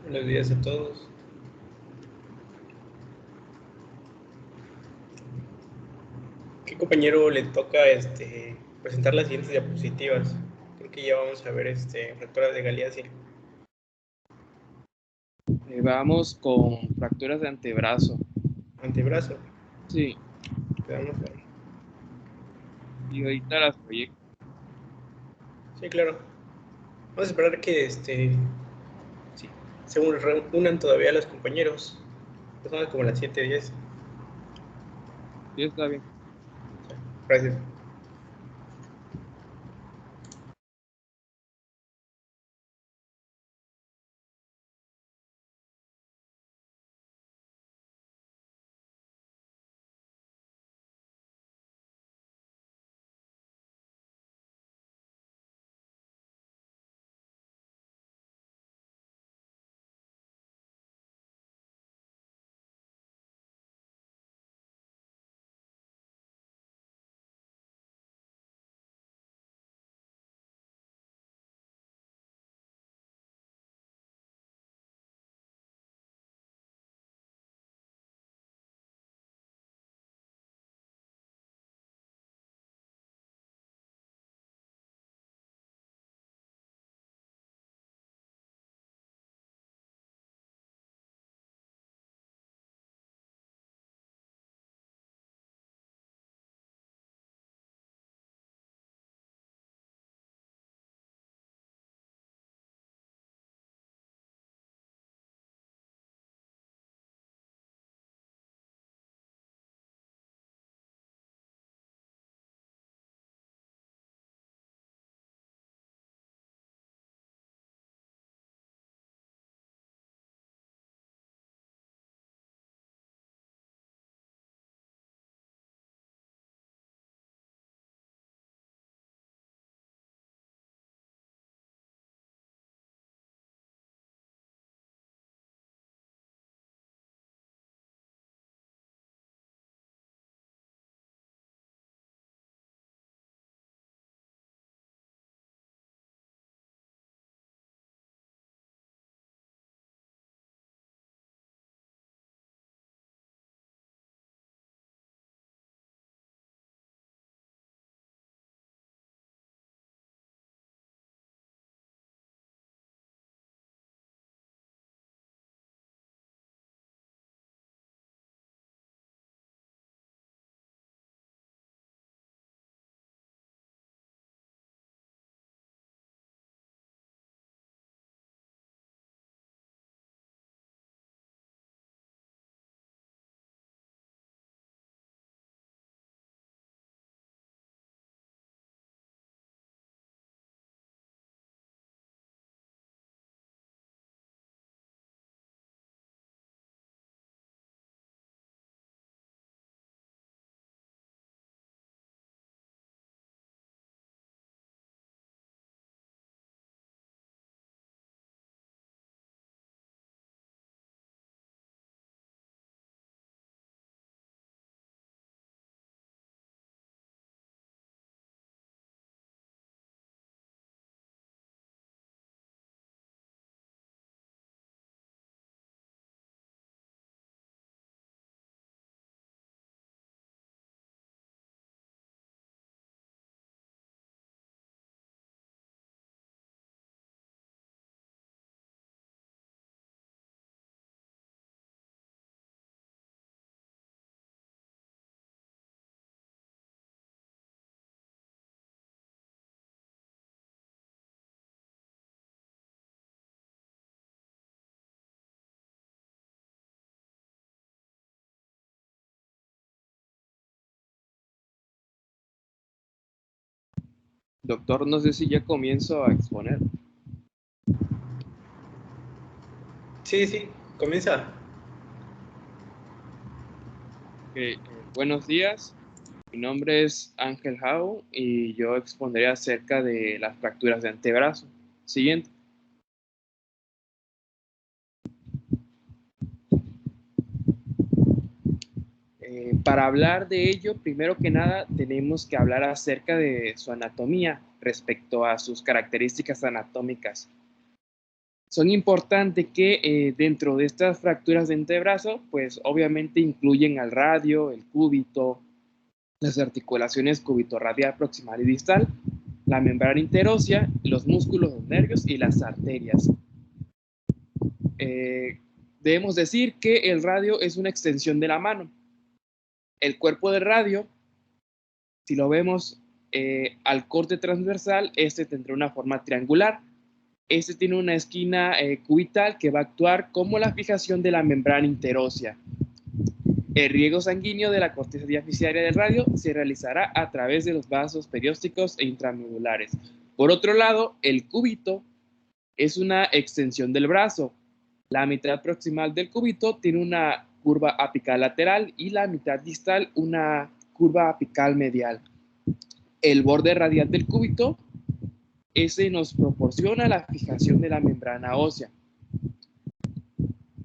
Buenos días a todos. ¿Qué compañero le toca presentar las siguientes diapositivas? Creo que ya vamos a ver fracturas de Galeazzi. Vamos con fracturas de antebrazo. Antebrazo. Sí, Vamos a ver. y ahorita las proyecto. Sí, claro. Vamos a esperar que sí, se unan todavía los compañeros. Son como las 7:10. Sí, está bien. Gracias. Doctor, no sé si ya comienzo a exponer. Sí, comienza. Buenos días, mi nombre es Ángel Jau y yo expondré acerca de las fracturas de antebrazo. Siguiente. Para hablar de ello, primero que nada, tenemos que hablar acerca de su anatomía respecto a sus características anatómicas. Son importantes que dentro de estas fracturas de antebrazo, pues obviamente incluyen al radio, el cúbito, las articulaciones cúbito-radial proximal y distal, la membrana interósea, los músculos, los nervios y las arterias. Debemos decir que el radio es una extensión de la mano. El cuerpo del radio, si lo vemos al corte transversal, este tendrá una forma triangular. Este tiene una esquina cubital que va a actuar como la fijación de la membrana interósea. El riego sanguíneo de la corteza diaficiaria del radio se realizará a través de los vasos periósticos e intramedulares. Por otro lado, el cúbito es una extensión del brazo. La mitad proximal del cúbito tiene una curva apical lateral y la mitad distal una curva apical medial. El borde radial del cúbito, ese nos proporciona la fijación de la membrana ósea.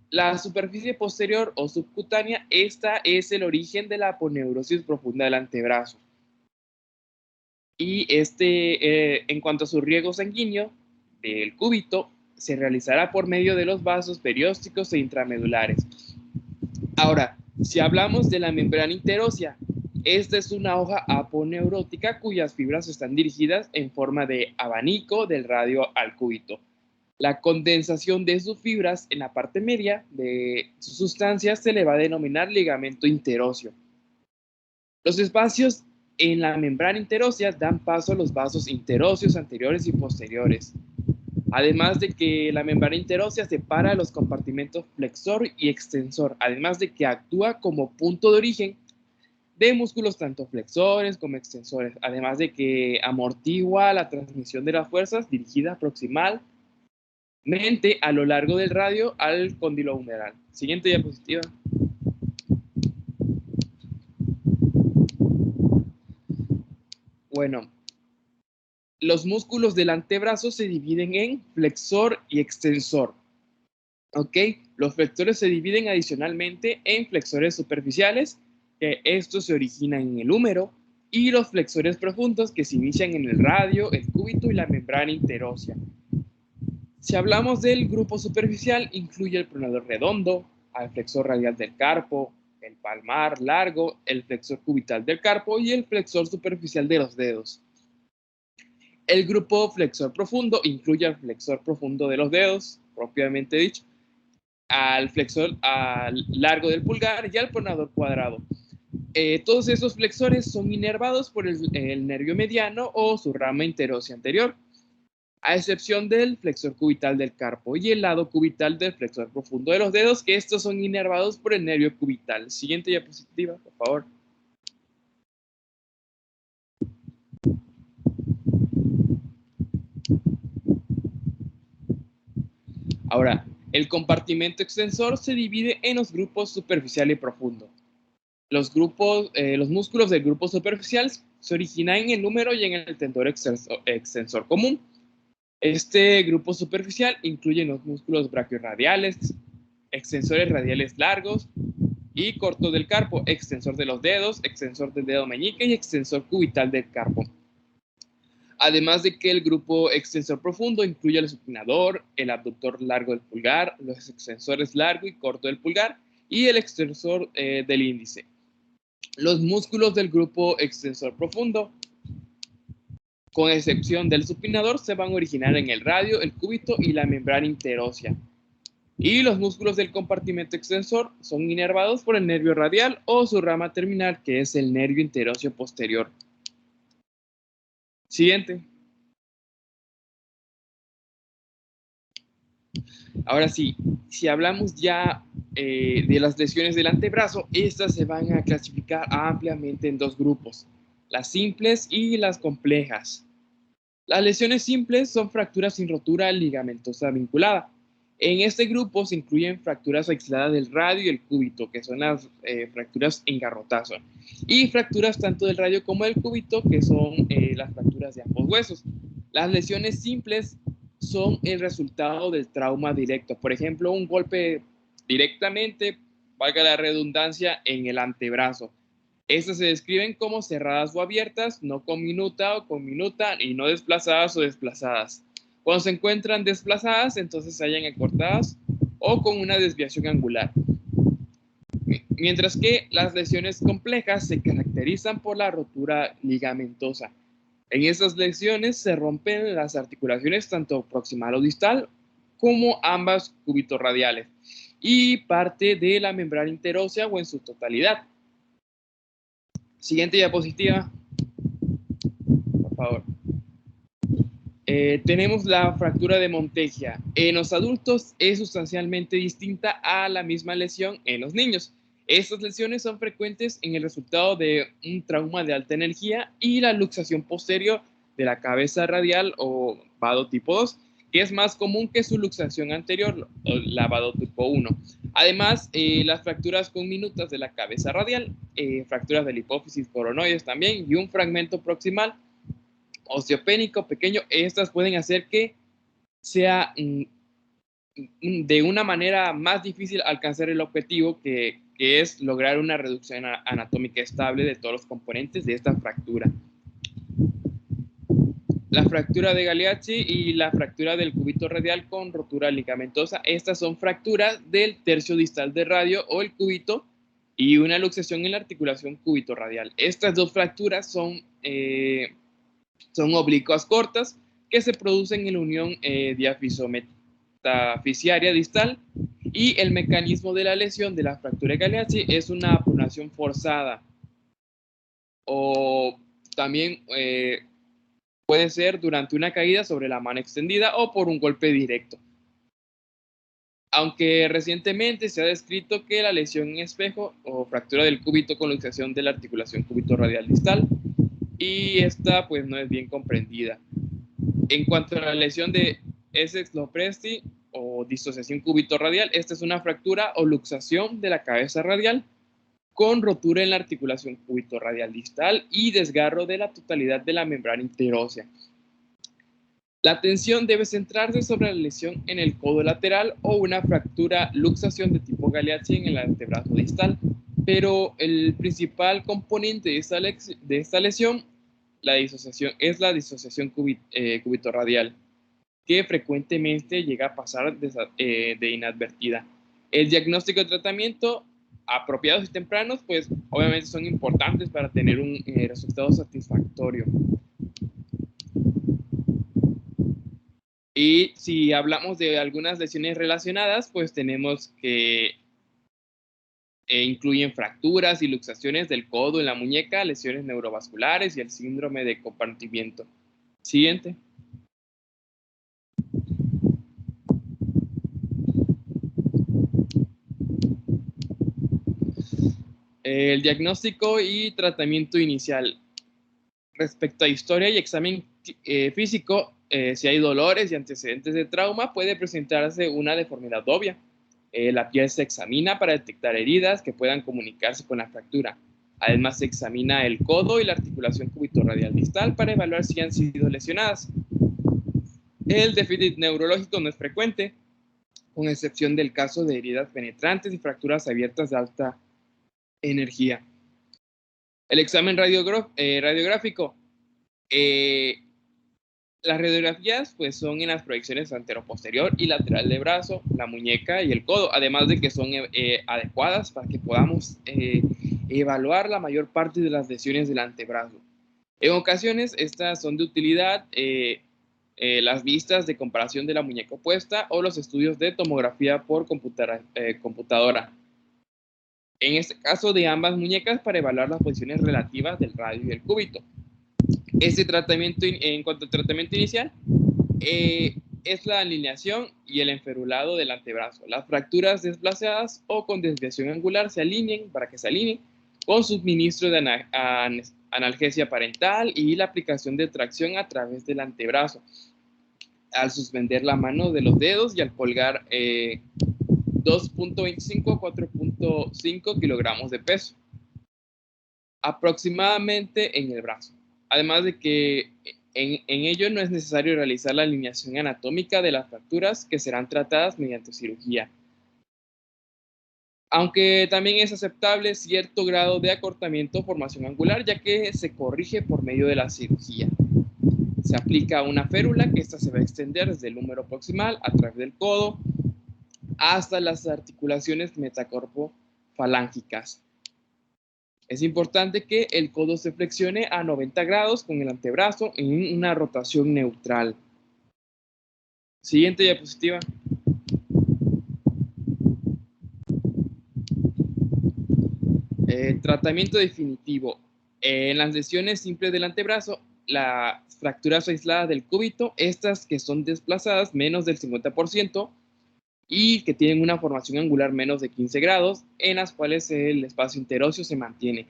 La superficie posterior o subcutánea, esta es el origen de la aponeurosis profunda del antebrazo. Y en cuanto a su riego sanguíneo del cúbito, se realizará por medio de los vasos periósticos e intramedulares. Ahora, si hablamos de la membrana interósea, esta es una hoja aponeurótica cuyas fibras están dirigidas en forma de abanico del radio al cúbito. La condensación de sus fibras en la parte media de sus sustancias se le va a denominar ligamento interóseo. Los espacios en la membrana interósea dan paso a los vasos interóseos anteriores y posteriores. Además de que la membrana interósea separa los compartimentos flexor y extensor, además de que actúa como punto de origen de músculos tanto flexores como extensores, además de que amortigua la transmisión de las fuerzas dirigida proximalmente a lo largo del radio al cóndilo humeral. Siguiente diapositiva. Bueno, los músculos del antebrazo se dividen en flexor y extensor. ¿Ok? Los flexores se dividen adicionalmente en flexores superficiales, que estos se originan en el húmero, y los flexores profundos que se inician en el radio, el cúbito y la membrana interósea. Si hablamos del grupo superficial, incluye el pronador redondo, al flexor radial del carpo, el palmar largo, el flexor cubital del carpo y el flexor superficial de los dedos. El grupo flexor profundo incluye al flexor profundo de los dedos, propiamente dicho, al flexor largo del pulgar y al pronador cuadrado. Todos esos flexores son inervados por el nervio mediano o su rama interósea anterior, a excepción del flexor cubital del carpo y el lado cubital del flexor profundo de los dedos, que estos son inervados por el nervio cubital. Siguiente diapositiva, por favor. Ahora, el compartimento extensor se divide en los grupos superficial y profundo. Los músculos del grupo superficial se originan en el húmero y en el tendón extensor común. Este grupo superficial incluye los músculos brachiorradiales, extensores radiales largos y cortos del carpo, extensor de los dedos, extensor del dedo meñique y extensor cubital del carpo. Además de que el grupo extensor profundo incluye el supinador, el abductor largo del pulgar, los extensores largo y corto del pulgar y el extensor del índice. Los músculos del grupo extensor profundo, con excepción del supinador, se van a originar en el radio, el cúbito y la membrana interósea. Y los músculos del compartimento extensor son inervados por el nervio radial o su rama terminal, que es el nervio interóseo posterior. Siguiente. Ahora sí, si hablamos ya de las lesiones del antebrazo, estas se van a clasificar ampliamente en dos grupos, las simples y las complejas. Las lesiones simples son fracturas sin rotura ligamentosa vinculada. En este grupo se incluyen fracturas aisladas del radio y el cúbito, que son las fracturas en garrotazo, y fracturas tanto del radio como del cúbito, que son las fracturas de ambos huesos. Las lesiones simples son el resultado del trauma directo. Por ejemplo, un golpe directamente, valga la redundancia, en el antebrazo. Estas se describen como cerradas o abiertas, no con minuta o con minuta, y no desplazadas o desplazadas. Cuando se encuentran desplazadas, entonces se hallan acortadas o con una desviación angular. Mientras que las lesiones complejas se caracterizan por la rotura ligamentosa. En estas lesiones se rompen las articulaciones tanto proximal o distal como ambas cubitorradiales y parte de la membrana interósea o en su totalidad. Siguiente diapositiva, por favor. Tenemos la fractura de Monteggia. En los adultos es sustancialmente distinta a la misma lesión en los niños. Estas lesiones son frecuentes en el resultado de un trauma de alta energía y la luxación posterior de la cabeza radial o vado tipo 2, que es más común que su luxación anterior, la vado tipo 1. Además, las fracturas conminutas de la cabeza radial, fracturas de la hipófisis coronoides también y un fragmento proximal osteopénico pequeño, estas pueden hacer que sea de una manera más difícil alcanzar el objetivo que es lograr una reducción anatómica estable de todos los componentes de esta fractura. La fractura de Galeazzi y la fractura del cúbito radial con rotura ligamentosa, estas son fracturas del tercio distal del radio o el cúbito y una luxación en la articulación cúbito radial. Estas dos fracturas son oblicuas cortas que se producen en la unión diafisometafisiaria distal y el mecanismo de la lesión de la fractura de Galeazzi es una pronación forzada o también puede ser durante una caída sobre la mano extendida o por un golpe directo. Aunque recientemente se ha descrito que la lesión en espejo o fractura del cúbito con luxación de la articulación cúbito radial distal y esta pues no es bien comprendida. En cuanto a la lesión de Essex-Lopresti o disociación cúbito radial, esta es una fractura o luxación de la cabeza radial con rotura en la articulación cúbito radial distal y desgarro de la totalidad de la membrana interósea. La atención debe centrarse sobre la lesión en el codo lateral o una fractura luxación de tipo Galeazzi en el antebrazo distal, pero el principal componente de esta lesión es la disociación cubitorradial, que frecuentemente llega a pasar de inadvertida. El diagnóstico y tratamiento apropiados y tempranos, pues obviamente son importantes para tener un resultado satisfactorio. Y si hablamos de algunas lesiones relacionadas, pues tenemos que incluyen fracturas y luxaciones del codo en la muñeca, lesiones neurovasculares y el síndrome de compartimiento. Siguiente. El diagnóstico y tratamiento inicial. Respecto a historia y examen físico, si hay dolores y antecedentes de trauma, puede presentarse una deformidad obvia. La piel se examina para detectar heridas que puedan comunicarse con la fractura. Además, se examina el codo y la articulación cubitorradial distal para evaluar si han sido lesionadas. El déficit neurológico no es frecuente, con excepción del caso de heridas penetrantes y fracturas abiertas de alta energía. El examen radiográfico. Las radiografías pues, son en las proyecciones antero-posterior y lateral del brazo, la muñeca y el codo, además de que son adecuadas para que podamos evaluar la mayor parte de las lesiones del antebrazo. En ocasiones, estas son de utilidad las vistas de comparación de la muñeca opuesta o los estudios de tomografía por computadora. En este caso, de ambas muñecas para evaluar las posiciones relativas del radio y el cúbito. Este tratamiento, en cuanto al tratamiento inicial, es la alineación y el enferulado del antebrazo. Las fracturas desplazadas o con desviación angular se alineen para que se alineen con suministro de analgesia parental y la aplicación de tracción a través del antebrazo. Al suspender la mano de los dedos y al colgar 2.25 a 4.5 kilogramos de peso, aproximadamente en el brazo. Además de que en ello no es necesario realizar la alineación anatómica de las fracturas que serán tratadas mediante cirugía. Aunque también es aceptable cierto grado de acortamiento o formación angular, ya que se corrige por medio de la cirugía. Se aplica una férula, que esta se va a extender desde el húmero proximal a través del codo hasta las articulaciones metacarpofalángicas. Es importante que el codo se flexione a 90 grados con el antebrazo en una rotación neutral. Siguiente diapositiva. Tratamiento definitivo. En las lesiones simples del antebrazo, las fracturas aisladas del cúbito, estas que son desplazadas menos del 50% y que tienen una formación angular menos de 15 grados, en las cuales el espacio interóseo se mantiene.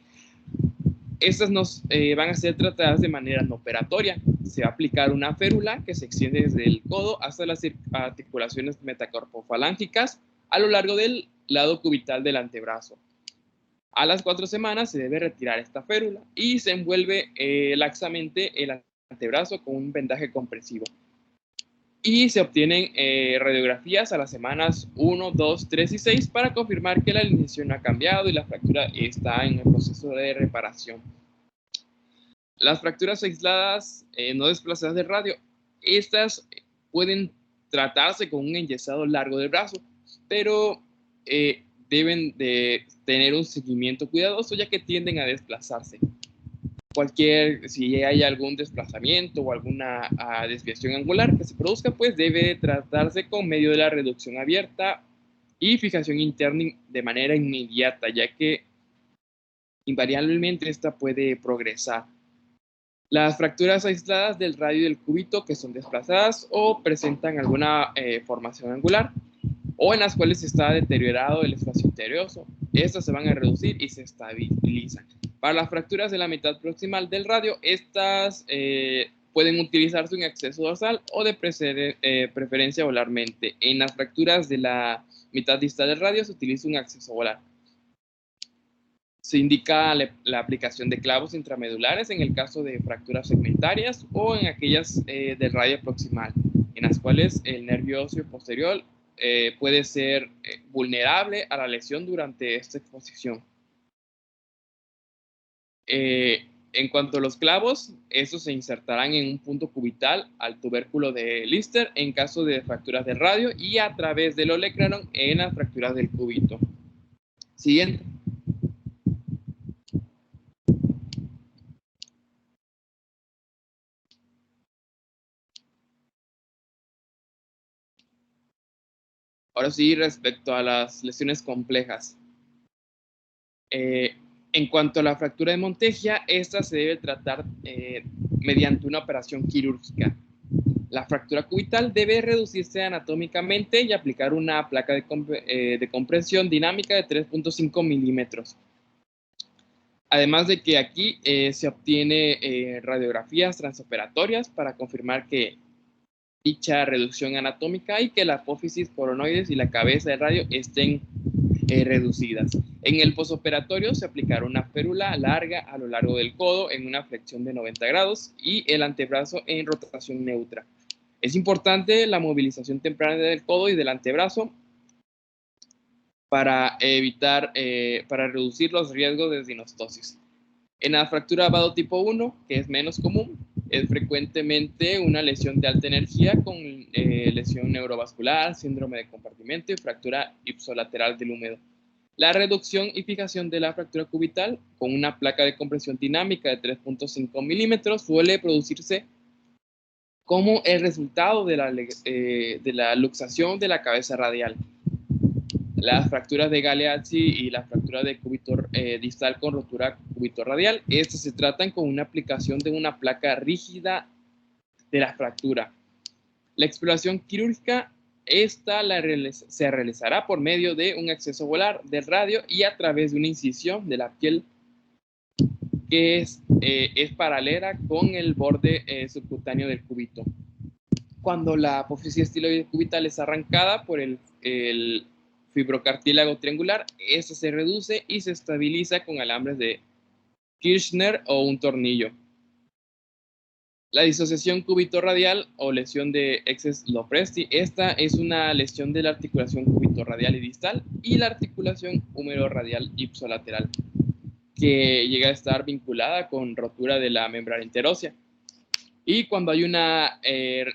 Estas van a ser tratadas de manera no operatoria. Se va a aplicar una férula que se extiende desde el codo hasta las articulaciones metacarpofalángicas a lo largo del lado cubital del antebrazo. A las 4 semanas se debe retirar esta férula y se envuelve laxamente el antebrazo con un vendaje compresivo. Y se obtienen radiografías a las semanas 1, 2, 3 y 6 para confirmar que la alineación no ha cambiado y la fractura está en el proceso de reparación. Las fracturas aisladas no desplazadas del radio, estas pueden tratarse con un enyesado largo del brazo, pero deben de tener un seguimiento cuidadoso ya que tienden a desplazarse. Si hay algún desplazamiento o alguna desviación angular que se produzca, pues debe tratarse con medio de la reducción abierta y fijación interna de manera inmediata, ya que invariablemente esta puede progresar. Las fracturas aisladas del radio del cúbito que son desplazadas o presentan alguna formación angular o en las cuales está deteriorado el espacio interóseo, estas se van a reducir y se estabilizan. Para las fracturas de la mitad proximal del radio, estas pueden utilizarse un acceso dorsal o de preferencia volarmente. En las fracturas de la mitad distal del radio se utiliza un acceso volar. Se indica la aplicación de clavos intramedulares en el caso de fracturas segmentarias o en aquellas del radio proximal, en las cuales el nervio óseo posterior puede ser vulnerable a la lesión durante esta exposición. En cuanto a los clavos, estos se insertarán en un punto cubital al tubérculo de Lister en caso de fracturas del radio y a través del olecranon en las fracturas del cúbito. Siguiente. Ahora sí, respecto a las lesiones complejas. En cuanto a la fractura de Monteggia, esta se debe tratar mediante una operación quirúrgica. La fractura cubital debe reducirse anatómicamente y aplicar una placa de compresión dinámica de 3.5 milímetros. Además de que aquí se obtiene radiografías transoperatorias para confirmar que dicha reducción anatómica y que la apófisis, coronoides y la cabeza del radio estén reducidas. En el posoperatorio se aplicará una férula larga a lo largo del codo en una flexión de 90 grados y el antebrazo en rotación neutra. Es importante la movilización temprana del codo y del antebrazo para reducir los riesgos de sinostosis. En la fractura vado tipo 1, que es menos común, es frecuentemente una lesión de alta energía con lesión neurovascular, síndrome de compartimento y fractura ipsolateral del húmero. La reducción y fijación de la fractura cubital con una placa de compresión dinámica de 3.5 milímetros suele producirse como el resultado de la luxación de la cabeza radial. Las fracturas de Galeazzi y la fractura de cúbito distal con rotura cúbito radial, estas se tratan con una aplicación de una placa rígida de la fractura. La exploración quirúrgica, se realizará por medio de un acceso volar del radio y a través de una incisión de la piel que es paralela con el borde subcutáneo del cúbito. Cuando la apófisis estiloide cubital es arrancada por el fibrocartílago triangular, esta se reduce y se estabiliza con alambres de Kirchner o un tornillo. La disociación cúbito-radial o lesión de Exes-Lopresti, esta es una lesión de la articulación cúbito-radial y distal y la articulación húmero-radial ipsolateral, que llega a estar vinculada con rotura de la membrana interósea. Y cuando hay una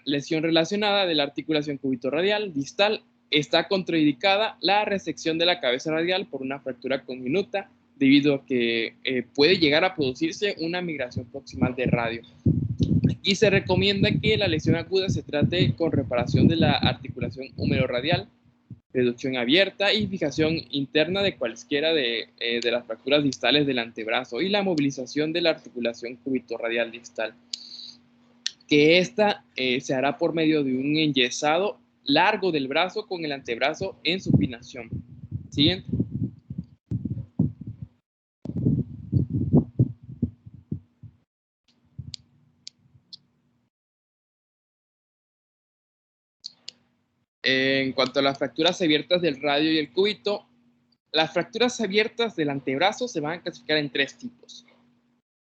lesión relacionada de la articulación cubitorradial distal, está contraindicada la resección de la cabeza radial por una fractura congénita, debido a que puede llegar a producirse una migración proximal de radio. Aquí se recomienda que la lesión aguda se trate con reparación de la articulación húmero-radial, reducción abierta y fijación interna de cualesquiera de las fracturas distales del antebrazo y la movilización de la articulación cubitorradial distal, que esta se hará por medio de un enyesado largo del brazo con el antebrazo en supinación. Siguiente. En cuanto a las fracturas abiertas del radio y el cúbito, las fracturas abiertas del antebrazo se van a clasificar en 3 tipos.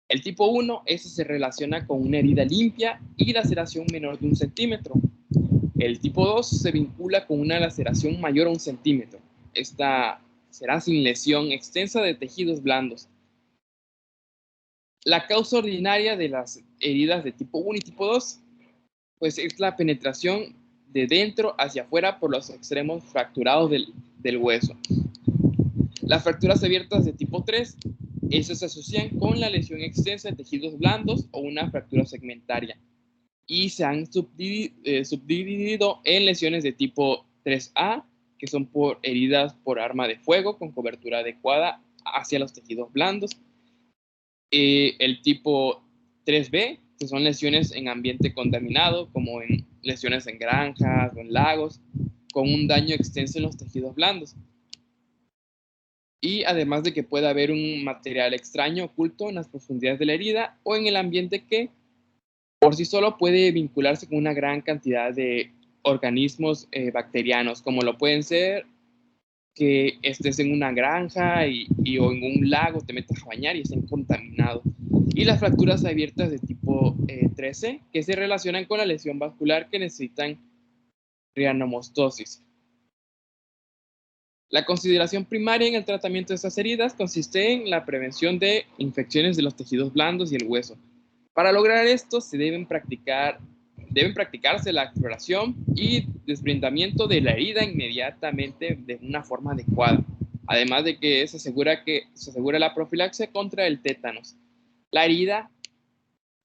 El tipo 1, ese se relaciona con una herida limpia y laceración menor de 1 centímetro. El tipo 2 se vincula con una laceración mayor a 1 centímetro. Esta será sin lesión extensa de tejidos blandos. La causa ordinaria de las heridas de tipo 1 y tipo 2, pues es la penetración de dentro hacia afuera por los extremos fracturados del hueso. Las fracturas abiertas de tipo 3, esas se asocian con la lesión extensa de tejidos blandos o una fractura segmentaria, y se han subdividido en lesiones de tipo 3A, que son por heridas por arma de fuego con cobertura adecuada hacia los tejidos blandos. El tipo 3B, que son lesiones en ambiente contaminado, como en lesiones en granjas o en lagos, con un daño extenso en los tejidos blandos. Y además de que puede haber un material extraño oculto en las profundidades de la herida o en el ambiente que por sí solo puede vincularse con una gran cantidad de organismos bacterianos, como lo pueden ser que estés en una granja o en un lago, te metas a bañar y estén contaminados. Y las fracturas abiertas de tipo 3C, que se relacionan con la lesión vascular que necesitan rianomostosis. La consideración primaria en el tratamiento de estas heridas consiste en la prevención de infecciones de los tejidos blandos y el hueso. Para lograr esto se deben practicarse la exploración y desbrindamiento de la herida inmediatamente de una forma adecuada, además de que se asegura la profilaxia contra el tétanos. La herida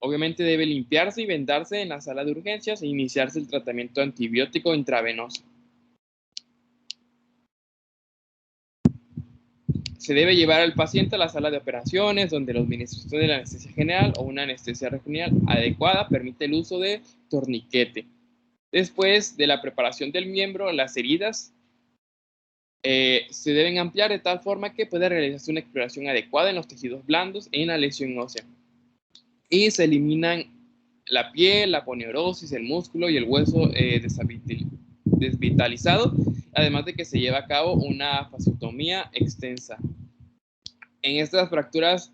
obviamente debe limpiarse y vendarse en la sala de urgencias e iniciarse el tratamiento antibiótico intravenoso. Se debe llevar al paciente a la sala de operaciones, donde la administración de la anestesia general o una anestesia regional adecuada permite el uso de torniquete. Después de la preparación del miembro, las heridas se deben ampliar de tal forma que pueda realizarse una exploración adecuada en los tejidos blandos en la lesión ósea. Y se eliminan la piel, la poneurosis, el músculo y el hueso desvitalizado, además de que se lleva a cabo una fasciotomía extensa. En estas fracturas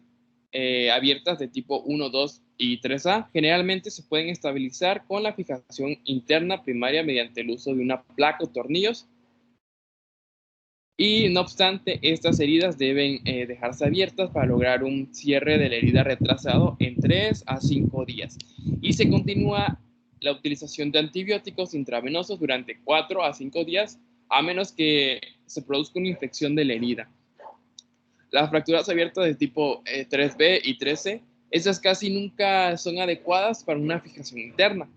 abiertas de tipo 1, 2 y 3A, generalmente se pueden estabilizar con la fijación interna primaria mediante el uso de una placa o tornillos. Y no obstante, estas heridas deben dejarse abiertas para lograr un cierre de la herida retrasado en 3 a 5 días. Y se continúa la utilización de antibióticos intravenosos durante 4 a 5 días, a menos que se produzca una infección de la herida. Las fracturas abiertas de tipo 3B y 3C, esas casi nunca son adecuadas para una fijación interna.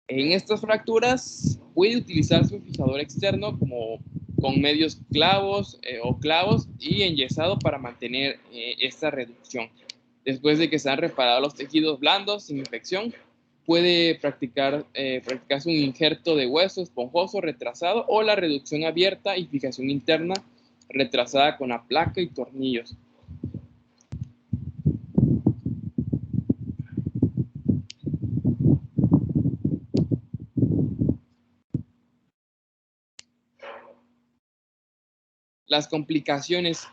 En estas fracturas puede utilizarse un fijador externo como con medios clavos o clavos y enyesado para mantener esta reducción. Después de que se han reparado los tejidos blandos sin infección, puede practicarse un injerto de hueso esponjoso retrasado o la reducción abierta y fijación interna retrasada con la placa y tornillos. Las complicaciones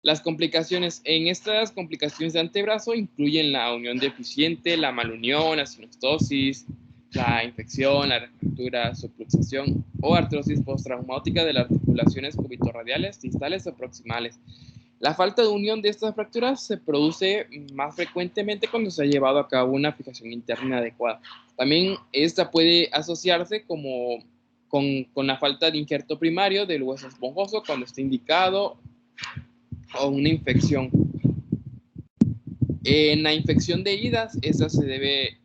Las complicaciones en estas complicaciones de antebrazo incluyen la unión deficiente, la malunión, la sinostosis, la infección, la refractura, subluxación o artrosis postraumática de las articulaciones cubitorradiales, distales o proximales. La falta de unión de estas fracturas se produce más frecuentemente cuando se ha llevado a cabo una fijación interna adecuada. También esta puede asociarse con la falta de injerto primario del hueso esponjoso cuando está indicado o una infección. En la infección de heridas, esta se debe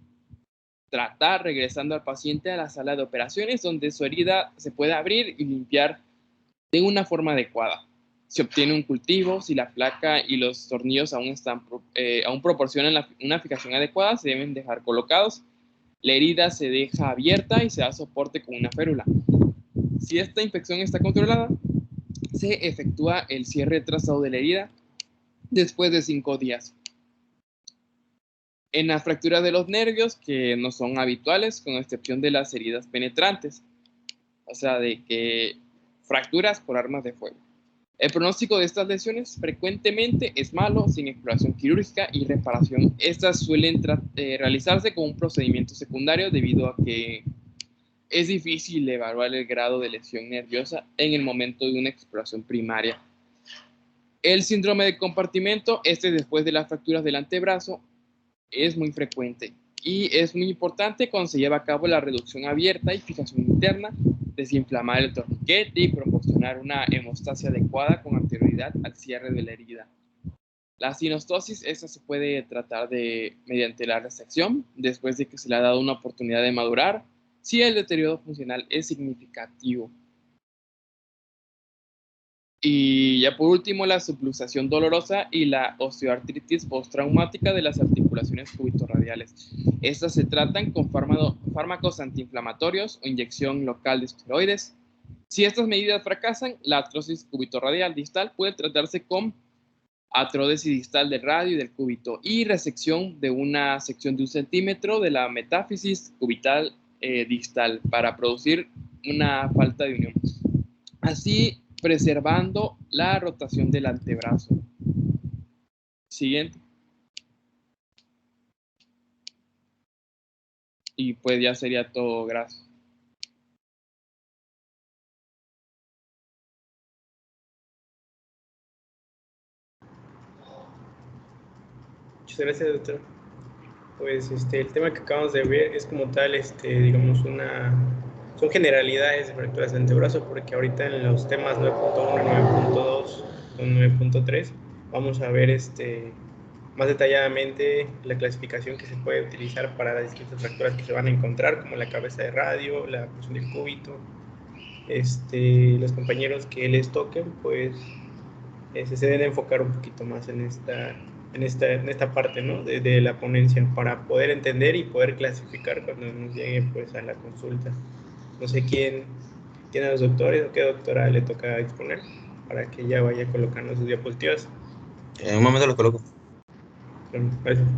tratar regresando al paciente a la sala de operaciones donde su herida se puede abrir y limpiar de una forma adecuada. Se obtiene un cultivo, si la placa y los tornillos aún proporcionan una fijación adecuada, se deben dejar colocados. La herida se deja abierta y se da soporte con una férula. Si esta infección está controlada, se efectúa el cierre trazado de la herida después de 5 días. En las fracturas de los nervios, que no son habituales, con excepción de las heridas penetrantes, o sea, de que fracturas por armas de fuego. El pronóstico de estas lesiones frecuentemente es malo sin exploración quirúrgica y reparación. Estas suelen realizarse con un procedimiento secundario debido a que es difícil evaluar el grado de lesión nerviosa en el momento de una exploración primaria. El síndrome de compartimento, después de las fracturas del antebrazo, es muy frecuente y es muy importante cuando se lleva a cabo la reducción abierta y fijación interna, desinflamar el torniquete y proporcionar una hemostasia adecuada con anterioridad al cierre de la herida. La sinostosis, esta se puede tratar mediante la resección después de que se le ha dado una oportunidad de madurar si el deterioro funcional es significativo. Y ya por último, la subluxación dolorosa y la osteoartritis postraumática de las articulaciones cubitorradiales. Estas se tratan con fármacos antiinflamatorios o inyección local de esteroides. Si estas medidas fracasan, la artrosis cubitorradial distal puede tratarse con artrodesis distal del radio y del cúbito y resección de una sección de 1 centímetro de la metáfisis cubital distal para producir una falta de unión. Así, preservando la rotación del antebrazo. Siguiente. Y pues ya sería todo, gracias. Muchas gracias, doctor. Pues el tema que acabamos de ver es como tal, digamos, son generalidades de fracturas de antebrazo, porque ahorita en los temas 9.1, 9.2 o 9.3 vamos a ver más detalladamente la clasificación que se puede utilizar para las distintas fracturas que se van a encontrar, como la cabeza de radio, la porción del cúbito. Los compañeros que les toquen, pues se deben enfocar un poquito más en esta parte, ¿no? de la ponencia, para poder entender y poder clasificar cuando nos llegue pues a la consulta. No sé quién de los doctores o qué doctora le toca exponer para que ya vaya colocando sus diapositivas. En un momento lo coloco. Bueno, gracias.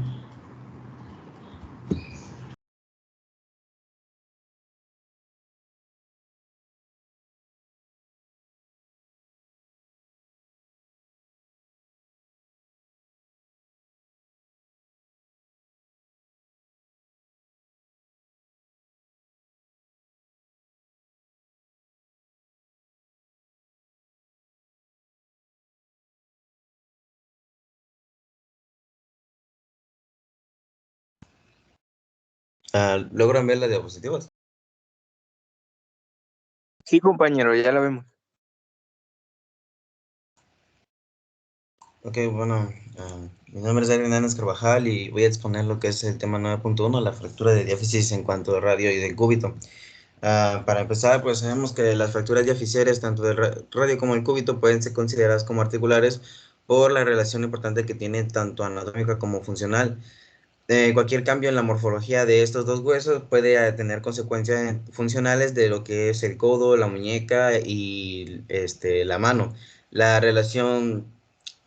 ¿Logran ver las diapositivas? Sí, compañero, ya la vemos. Ok, bueno, mi nombre es Adrián Hernández Carvajal y voy a exponer lo que es el tema 9.1, la fractura de diáfisis en cuanto a radio y del cúbito. Para empezar, pues sabemos que las fracturas diaficiales, tanto del radio como el cúbito, pueden ser consideradas como articulares por la relación importante que tienen tanto anatómica como funcional. Cualquier cambio en la morfología de estos dos huesos puede tener consecuencias funcionales de lo que es el codo, la muñeca y la mano. La relación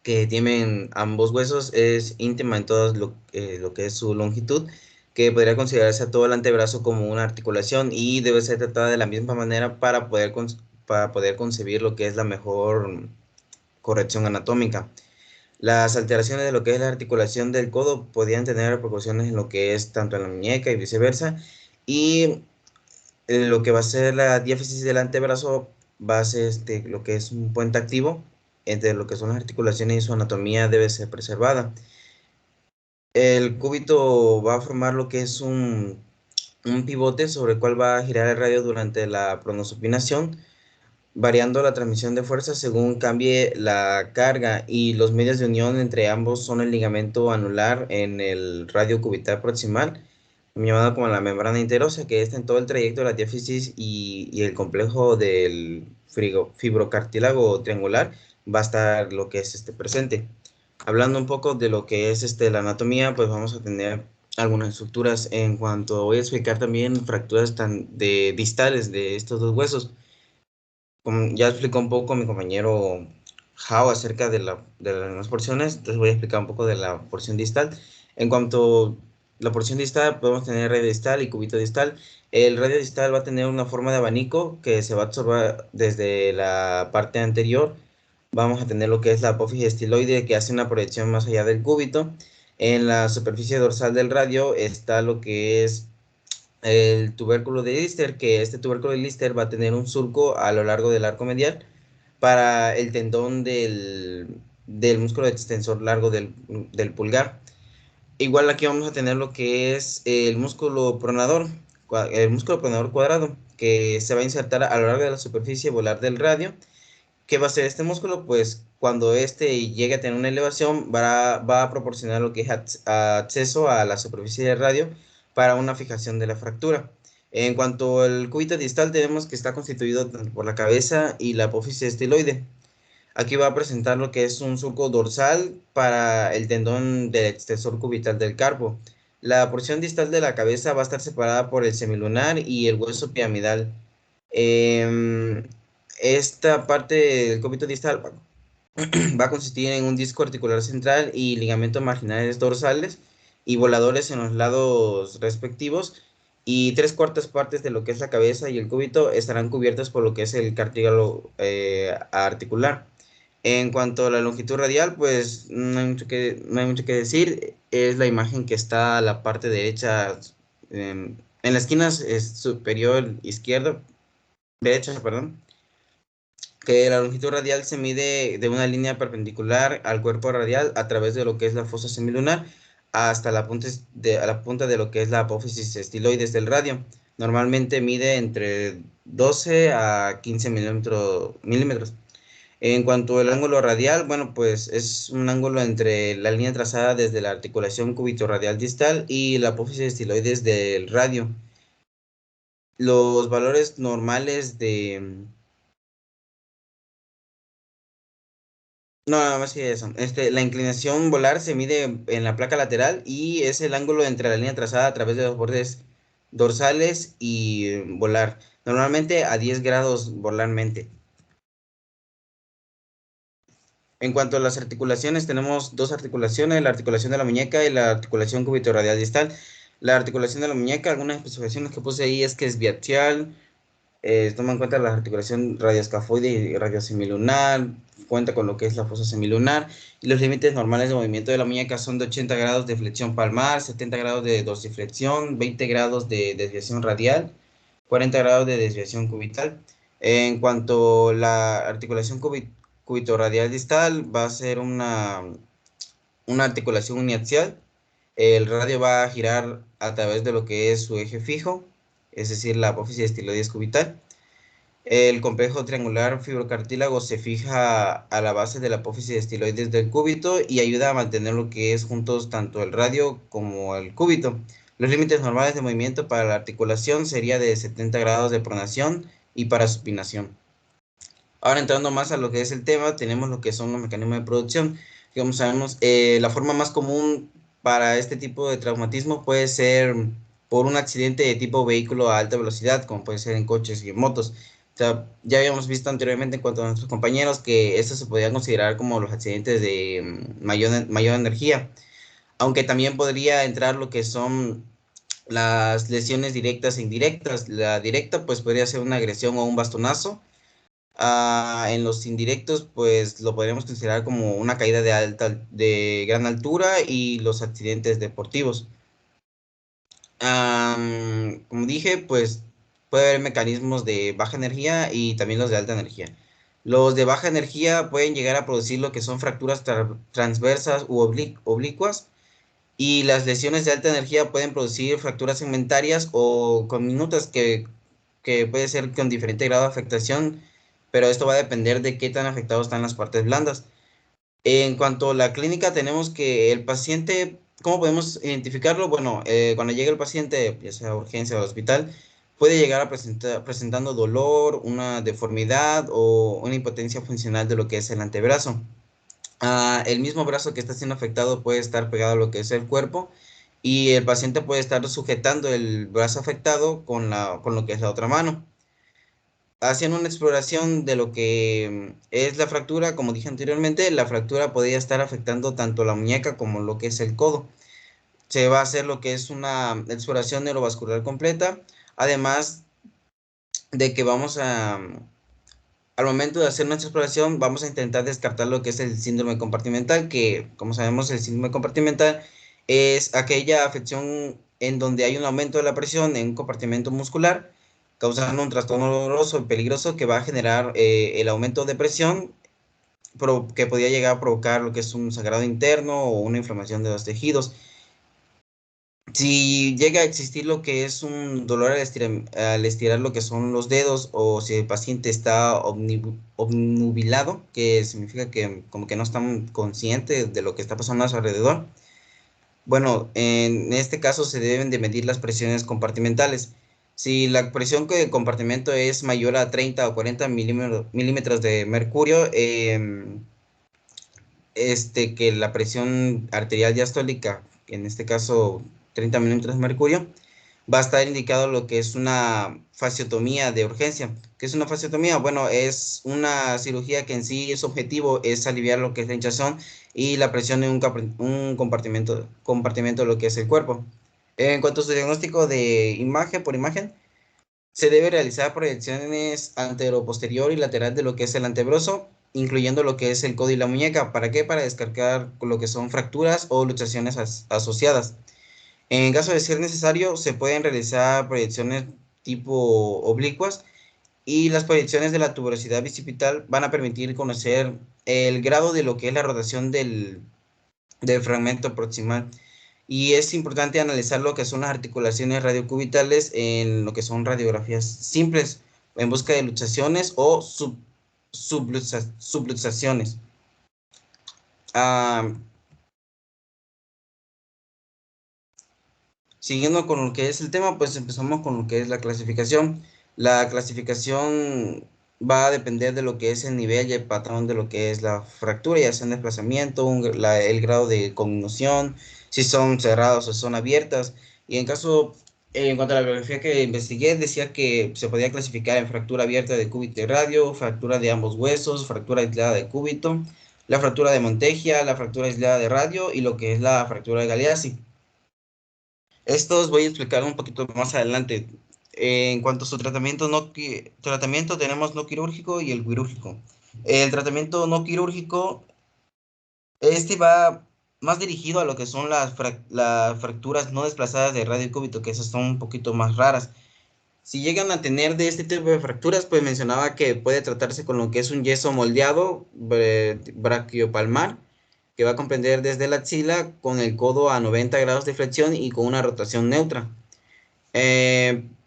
que tienen ambos huesos es íntima en todo lo que es su longitud, que podría considerarse a todo el antebrazo como una articulación y debe ser tratada de la misma manera para poder concebir lo que es la mejor corrección anatómica. Las alteraciones de lo que es la articulación del codo podían tener repercusiones en lo que es tanto en la muñeca y viceversa, y lo que va a ser la diáfisis del antebrazo va a ser lo que es un puente activo entre lo que son las articulaciones y su anatomía debe ser preservada. El cúbito va a formar lo que es un pivote sobre el cual va a girar el radio durante la pronosupinación, variando la transmisión de fuerza según cambie la carga, y los medios de unión entre ambos son el ligamento anular en el radio cubital proximal, llamado como la membrana interosa, que está en todo el trayecto de la diáfisis, y el complejo del fibrocartílago triangular va a estar lo que es presente. Hablando un poco de lo que es la anatomía, pues vamos a tener algunas estructuras. En cuanto voy a explicar también fracturas de distales de estos dos huesos. Como ya explicó un poco mi compañero Jao acerca de las demás porciones, entonces voy a explicar un poco de la porción distal. En cuanto a la porción distal, podemos tener radio distal y cúbito distal. El radio distal va a tener una forma de abanico que se va a absorber desde la parte anterior. Vamos a tener lo que es la apófisis estiloide, que hace una proyección más allá del cúbito. En la superficie dorsal del radio está lo que es el tubérculo de Lister, que este tubérculo de Lister va a tener un surco a lo largo del arco medial para el tendón del músculo extensor largo del pulgar. Igual aquí vamos a tener lo que es el músculo pronador cuadrado, que se va a insertar a lo largo de la superficie volar del radio. ¿Qué va a hacer este músculo? Pues cuando llegue a tener una elevación, va a proporcionar lo que es acceso a la superficie del radio para una fijación de la fractura. En cuanto al cúbito distal, tenemos que está constituido tanto por la cabeza y la apófisis estiloide. Aquí va a presentar lo que es un surco dorsal para el tendón del extensor cubital del carpo. La porción distal de la cabeza va a estar separada por el semilunar y el hueso piramidal. Esta parte del cúbito distal va a consistir en un disco articular central y ligamentos marginales dorsales y voladores en los lados respectivos, y 3/4 partes de lo que es la cabeza y el cúbito estarán cubiertas por lo que es el cartílago articular. En cuanto a la longitud radial, pues no hay mucho que decir. Es la imagen que está a la parte derecha, en la esquina superior izquierda, derecha, perdón, que la longitud radial se mide de una línea perpendicular al cuerpo radial a través de lo que es la fosa semilunar hasta a la punta de lo que es la apófisis estiloides del radio. Normalmente mide entre 12 a 15 milímetros. En cuanto al ángulo radial, bueno, pues es un ángulo entre la línea trazada desde la articulación cúbito-radial distal y la apófisis estiloides del radio. Los valores normales no, nada más que eso. La inclinación volar se mide en la placa lateral y es el ángulo entre la línea trazada a través de los bordes dorsales y volar. Normalmente a 10 grados volarmente. En cuanto a las articulaciones, tenemos dos articulaciones, la articulación de la muñeca y la articulación cubitoradial distal. La articulación de la muñeca, algunas especificaciones que puse ahí es que es biaxial, toma en cuenta la articulación radioescafoide y radiosemilunar, cuenta con lo que es la fosa semilunar, y los límites normales de movimiento de la muñeca son de 80 grados de flexión palmar, 70 grados de dorsiflexión, 20 grados de desviación radial, 40 grados de desviación cubital. En cuanto a la articulación cubitoradial distal, va a ser una articulación uniaxial. El radio va a girar a través de lo que es su eje fijo, es decir, la apófisis estiloides cubital. El complejo triangular fibrocartílago se fija a la base de la apófisis estiloides del cúbito y ayuda a mantener lo que es juntos tanto el radio como el cúbito. Los límites normales de movimiento para la articulación sería de 70 grados de pronación y para supinación. Ahora, entrando más a lo que es el tema, tenemos lo que son los mecanismos de producción. Como sabemos, la forma más común para este tipo de traumatismo puede ser por un accidente de tipo vehículo a alta velocidad, como puede ser en coches y en motos. O sea, ya habíamos visto anteriormente en cuanto a nuestros compañeros que estos se podían considerar como los accidentes de mayor energía, aunque también podría entrar lo que son las lesiones directas e indirectas. La directa pues podría ser una agresión o un bastonazo. En los indirectos, pues lo podríamos considerar como una caída de gran altura y los accidentes deportivos. Como dije, pues puede haber mecanismos de baja energía y también los de alta energía. Los de baja energía pueden llegar a producir lo que son fracturas transversas u oblicuas, y las lesiones de alta energía pueden producir fracturas segmentarias o conminutas que puede ser con diferente grado de afectación, pero esto va a depender de qué tan afectados están las partes blandas. En cuanto a la clínica, tenemos que el paciente, ¿cómo podemos identificarlo? Bueno, cuando llega el paciente, ya sea a urgencia o al hospital, puede llegar a presentando dolor, una deformidad o una impotencia funcional de lo que es el antebrazo. El mismo brazo que está siendo afectado puede estar pegado a lo que es el cuerpo, y el paciente puede estar sujetando el brazo afectado con lo que es la otra mano. Haciendo una exploración de lo que es la fractura, como dije anteriormente, la fractura podría estar afectando tanto la muñeca como lo que es el codo. Se va a hacer lo que es una exploración neurovascular completa, además de que al momento de hacer nuestra exploración, vamos a intentar descartar lo que es el síndrome compartimental, que, como sabemos, el síndrome compartimental es aquella afección en donde hay un aumento de la presión en un compartimento muscular, causando un trastorno doloroso y peligroso que va a generar el aumento de presión, que podría llegar a provocar lo que es un sangrado interno o una inflamación de los tejidos. Si llega a existir lo que es un dolor al estirar lo que son los dedos, o si el paciente está obnubilado, que significa que como que no está consciente de lo que está pasando a su alrededor, bueno, en este caso se deben de medir las presiones compartimentales. Si la presión de compartimento es mayor a 30 o 40 milímetros de mercurio, que la presión arterial diastólica, en este caso 30 milímetros de mercurio, va a estar indicado lo que es una fasciotomía de urgencia. ¿Qué es una fasciotomía? Bueno, es una cirugía que en sí su objetivo es aliviar lo que es la hinchazón y la presión en un compartimento de lo que es el cuerpo. En cuanto a su diagnóstico de imagen por imagen, se debe realizar proyecciones antero-posterior y lateral de lo que es el antebrazo, incluyendo lo que es el codo y la muñeca. ¿Para qué? Para descartar lo que son fracturas o luxaciones asociadas. En caso de ser necesario, se pueden realizar proyecciones tipo oblicuas, y las proyecciones de la tuberosidad bicipital van a permitir conocer el grado de lo que es la rotación del fragmento proximal. Y es importante analizar lo que son las articulaciones radiocubitales en lo que son radiografías simples, en busca de luxaciones o subluxaciones. Siguiendo con lo que es el tema, pues empezamos con lo que es la clasificación. La clasificación va a depender de lo que es el nivel y el patrón de lo que es la fractura, ya sea un desplazamiento, el grado de conmoción, si son cerrados o son abiertas. Y en cuanto a la biografía que investigué, decía que se podía clasificar en fractura abierta de cúbito y radio, fractura de ambos huesos, fractura aislada de cúbito, la fractura de Monteggia, la fractura aislada de radio y lo que es la fractura de Galeazzi. Estos voy a explicar un poquito más adelante. En cuanto a su tratamiento, tratamiento tenemos no quirúrgico y el quirúrgico. El tratamiento no quirúrgico, va más dirigido a lo que son las fracturas no desplazadas de radio y cúbito, que esas son un poquito más raras. Si llegan a tener de este tipo de fracturas, pues mencionaba que puede tratarse con lo que es un yeso moldeado brachiopalmar, que va a comprender desde la axila con el codo a 90 grados de flexión y con una rotación neutra.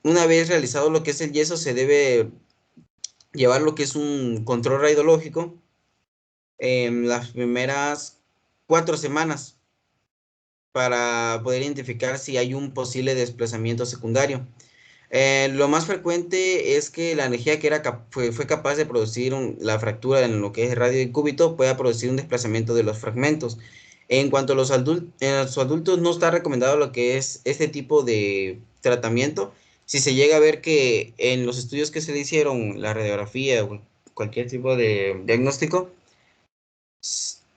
Una vez realizado lo que es el yeso, se debe llevar lo que es un control radiológico en las primeras 4 semanas para poder identificar si hay un posible desplazamiento secundario. Lo más frecuente es que la energía que fue capaz de producir la fractura en lo que es radio y cúbito pueda producir un desplazamiento de los fragmentos. En cuanto a los adultos, no está recomendado lo que es este tipo de tratamiento. Si se llega a ver que en los estudios que se le hicieron, la radiografía o cualquier tipo de diagnóstico,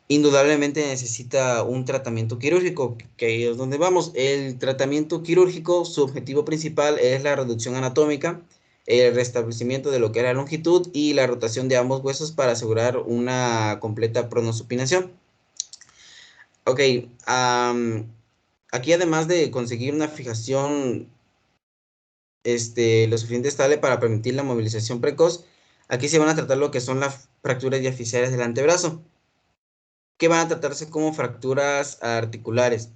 indudablemente necesita un tratamiento quirúrgico, que ahí es donde vamos. El tratamiento quirúrgico, su objetivo principal es la reducción anatómica, el restablecimiento de lo que era la longitud y la rotación de ambos huesos para asegurar una completa pronosupinación. Ok, aquí además de conseguir una fijación lo suficiente estable para permitir la movilización precoz, Aquí se van a tratar lo que son las fracturas diaficiales del antebrazo, que van a tratarse como fracturas articulares.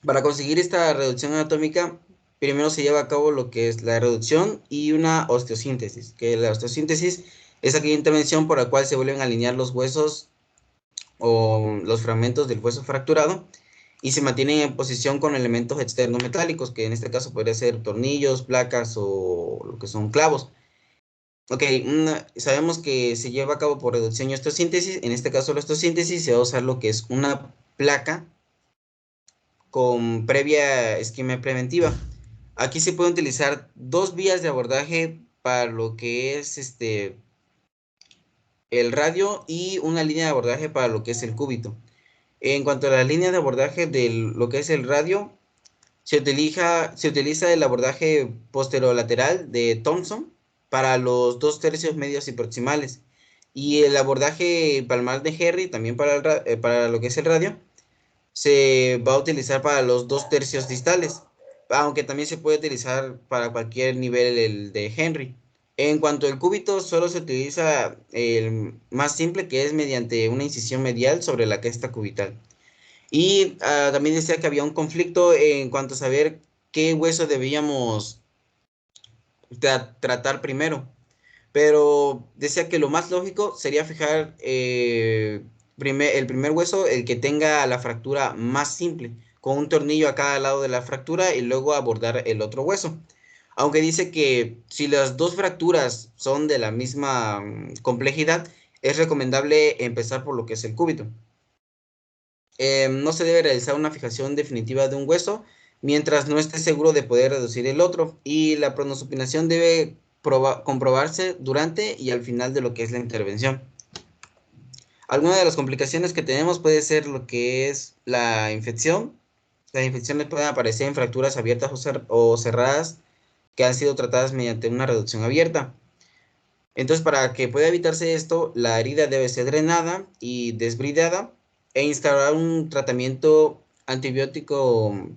Para conseguir esta reducción anatómica, primero se lleva a cabo lo que es la reducción y una osteosíntesis, que la osteosíntesis es aquella intervención por la cual se vuelven a alinear los huesos o los fragmentos del hueso fracturado y se mantienen en posición con elementos externos metálicos, que en este caso podría ser tornillos, placas o lo que son clavos. Ok, sabemos que se lleva a cabo por reducción y osteosíntesis. En este caso la osteosíntesis se va a usar lo que es una placa con previa esquema preventiva. Aquí se pueden utilizar dos vías de abordaje para lo que es el radio y una línea de abordaje para lo que es el cúbito. En cuanto a la línea de abordaje de lo que es el radio, se utiliza el abordaje posterolateral de Thompson para los 2/3 medios y proximales. Y el abordaje palmar de Henry, también para lo que es el radio, se va a utilizar para los 2/3 distales, aunque también se puede utilizar para cualquier nivel el de Henry. En cuanto al cúbito, solo se utiliza el más simple, que es mediante una incisión medial sobre la cresta cubital. Y también decía que había un conflicto en cuanto a saber qué hueso debíamos tratar primero. Pero decía que lo más lógico sería fijar el primer hueso, el que tenga la fractura más simple, con un tornillo a cada lado de la fractura y luego abordar el otro hueso. Aunque dice que si las dos fracturas son de la misma complejidad, es recomendable empezar por lo que es el cúbito. No se debe realizar una fijación definitiva de un hueso mientras no esté seguro de poder reducir el otro, y la pronosupinación debe comprobarse durante y al final de lo que es la intervención. Alguna de las complicaciones que tenemos puede ser lo que es la infección. Las infecciones pueden aparecer en fracturas abiertas o cerradas que han sido tratadas mediante una reducción abierta. Entonces, para que pueda evitarse esto, la herida debe ser drenada y desbridada e instaurar un tratamiento antibiótico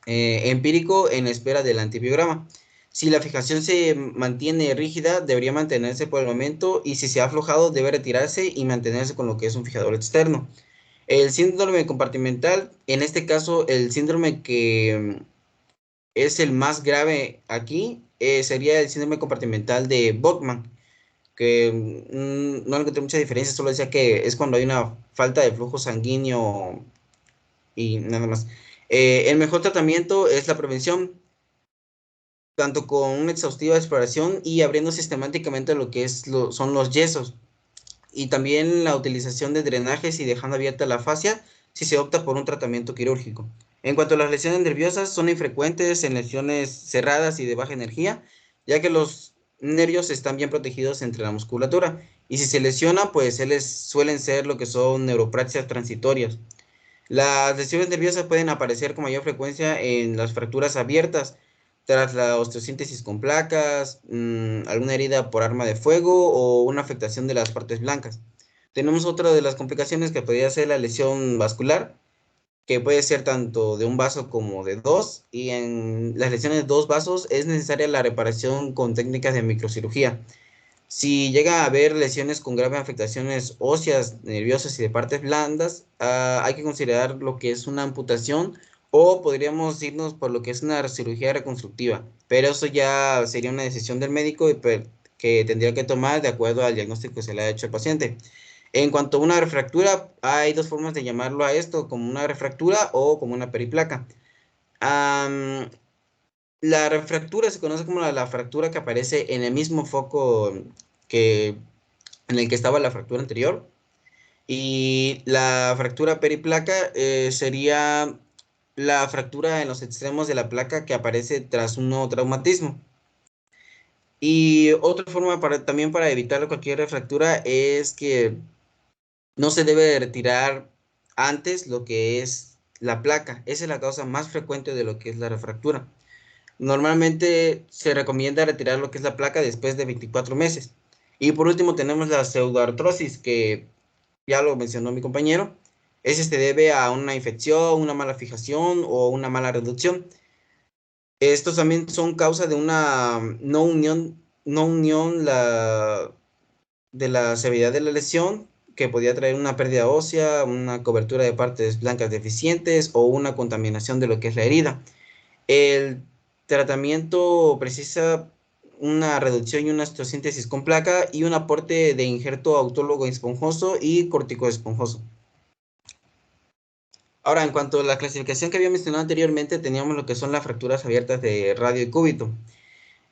empírico en espera del antibiograma. Si la fijación se mantiene rígida, debería mantenerse por el momento, y si se ha aflojado, debe retirarse y mantenerse con lo que es un fijador externo. El síndrome compartimental, en este caso, el síndrome que es el más grave aquí, sería el síndrome compartimental de Bowman, que no encontré mucha diferencia, solo decía que es cuando hay una falta de flujo sanguíneo y nada más. El mejor tratamiento es la prevención, tanto con una exhaustiva exploración y abriendo sistemáticamente lo que son los yesos, y también la utilización de drenajes y dejando abierta la fascia si se opta por un tratamiento quirúrgico. En cuanto a las lesiones nerviosas, son infrecuentes en lesiones cerradas y de baja energía, ya que los nervios están bien protegidos entre la musculatura, y si se lesiona, pues suelen ser lo que son neuropraxias transitorias. Las lesiones nerviosas pueden aparecer con mayor frecuencia en las fracturas abiertas, tras la osteosíntesis con placas, alguna herida por arma de fuego o una afectación de las partes blancas. Tenemos otra de las complicaciones, que podría ser la lesión vascular, que puede ser tanto de un vaso como de dos, y en las lesiones de dos vasos es necesaria la reparación con técnicas de microcirugía. Si llega a haber lesiones con graves afectaciones óseas, nerviosas y de partes blandas, hay que considerar lo que es una amputación, o podríamos irnos por lo que es una cirugía reconstructiva, pero eso ya sería una decisión del médico que tendría que tomar de acuerdo al diagnóstico que se le ha hecho al paciente. En cuanto a una refractura, hay dos formas de llamarlo a esto, como una refractura o como una periplaca. La refractura se conoce como la fractura que aparece en el mismo foco en el que estaba la fractura anterior. Y la fractura periplaca sería la fractura en los extremos de la placa que aparece tras un nuevo traumatismo. Y otra forma también para evitar cualquier refractura es que no se debe retirar antes lo que es la placa. Esa es la causa más frecuente de lo que es la refractura. Normalmente se recomienda retirar lo que es la placa después de 24 meses. Y por último tenemos la pseudoartrosis, que ya lo mencionó mi compañero. Ese se debe a una infección, una mala fijación o una mala reducción. Estos también son causa de una no unión no unión de la severidad de la lesión, que podía traer una pérdida ósea, una cobertura de partes blancas deficientes o una contaminación de lo que es la herida. El tratamiento precisa una reducción y una osteosíntesis con placa y un aporte de injerto autólogo esponjoso y corticoesponjoso. Ahora, en cuanto a la clasificación que había mencionado anteriormente, teníamos lo que son las fracturas abiertas de radio y cúbito.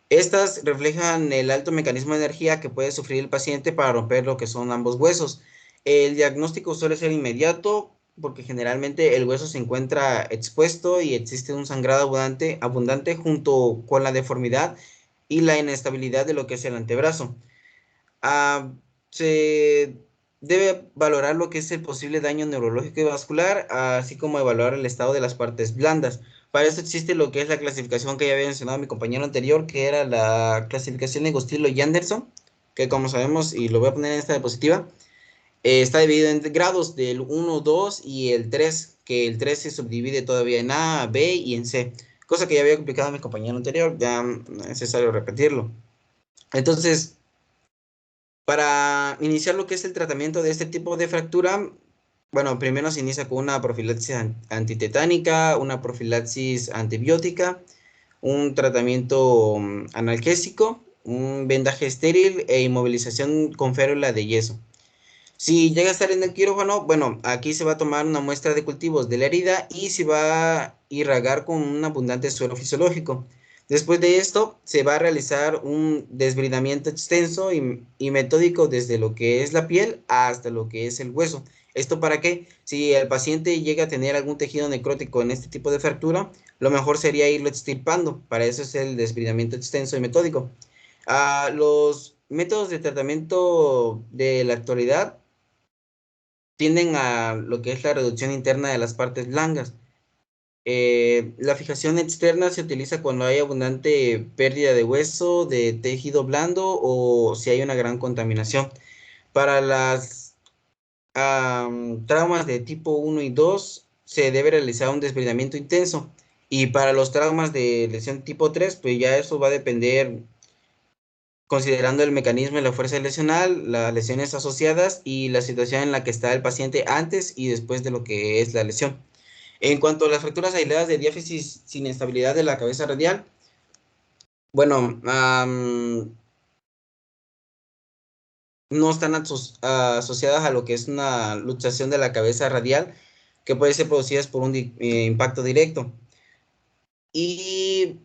Estas reflejan el alto mecanismo de energía que puede sufrir el paciente para romper lo que son ambos huesos. El diagnóstico suele ser inmediato porque generalmente el hueso se encuentra expuesto y existe un sangrado abundante junto con la deformidad y la inestabilidad de lo que es el antebrazo. Se debe valorar lo que es el posible daño neurológico y vascular, así como evaluar el estado de las partes blandas. Para eso existe lo que es la clasificación que ya había mencionado mi compañero anterior, que era la clasificación de Gostilo y Anderson, que como sabemos, y lo voy a poner en esta diapositiva, está dividido en grados del 1, 2 y el 3, que el 3 se subdivide todavía en A, B y en C, cosa que ya había explicado mi compañero anterior, ya no es necesario repetirlo. Entonces, para iniciar lo que es el tratamiento de este tipo de fractura, bueno, primero se inicia con una profilaxis antitetánica, una profilaxis antibiótica, un tratamiento analgésico, un vendaje estéril e inmovilización con férula de yeso. Si llega a estar en el quirófano, bueno, aquí se va a tomar una muestra de cultivos de la herida y se va a irrigar con un abundante suero fisiológico. Después de esto, se va a realizar un desbridamiento extenso y metódico desde lo que es la piel hasta lo que es el hueso. ¿Esto para qué? Si el paciente llega a tener algún tejido necrótico en este tipo de fractura, lo mejor sería irlo extirpando. Para eso es el desbridamiento extenso y metódico. Los métodos de tratamiento de la actualidad tienden a lo que es la reducción interna de las partes blancas. La fijación externa se utiliza cuando hay abundante pérdida de hueso, de tejido blando o si hay una gran contaminación. Para las traumas de tipo 1 y 2 se debe realizar un desbridamiento intenso. Y para los traumas de lesión tipo 3, pues ya eso va a depender considerando el mecanismo y la fuerza lesional, las lesiones asociadas y la situación en la que está el paciente antes y después de lo que es la lesión. En cuanto a las fracturas aisladas de diáfisis sin estabilidad de la cabeza radial, bueno, no están asociadas a lo que es una luxación de la cabeza radial que puede ser producida por un impacto directo. Y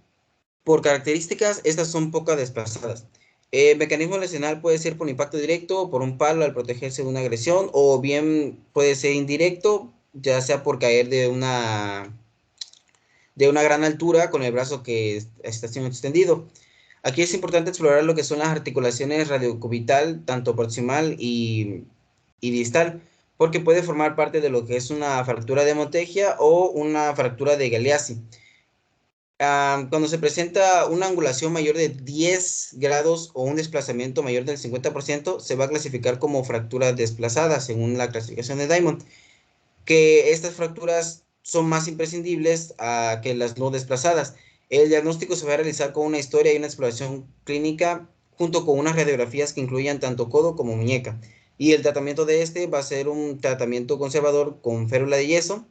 por características, estas son poco desplazadas. El mecanismo lesional puede ser por impacto directo, por un palo al protegerse de una agresión, o bien puede ser indirecto, ya sea por caer de una gran altura con el brazo que está siendo extendido. Aquí es importante explorar lo que son las articulaciones radiocubital, tanto proximal y distal, porque puede formar parte de lo que es una fractura de Monteggia o una fractura de Galeazzi. Cuando se presenta una angulación mayor de 10 grados o un desplazamiento mayor del 50%, se va a clasificar como fractura desplazada, según la clasificación de Diamond, que estas fracturas son más imprescindibles que las no desplazadas. El diagnóstico se va a realizar con una historia y una exploración clínica, junto con unas radiografías que incluyan tanto codo como muñeca. Y el tratamiento de este va a ser un tratamiento conservador con férula de yeso,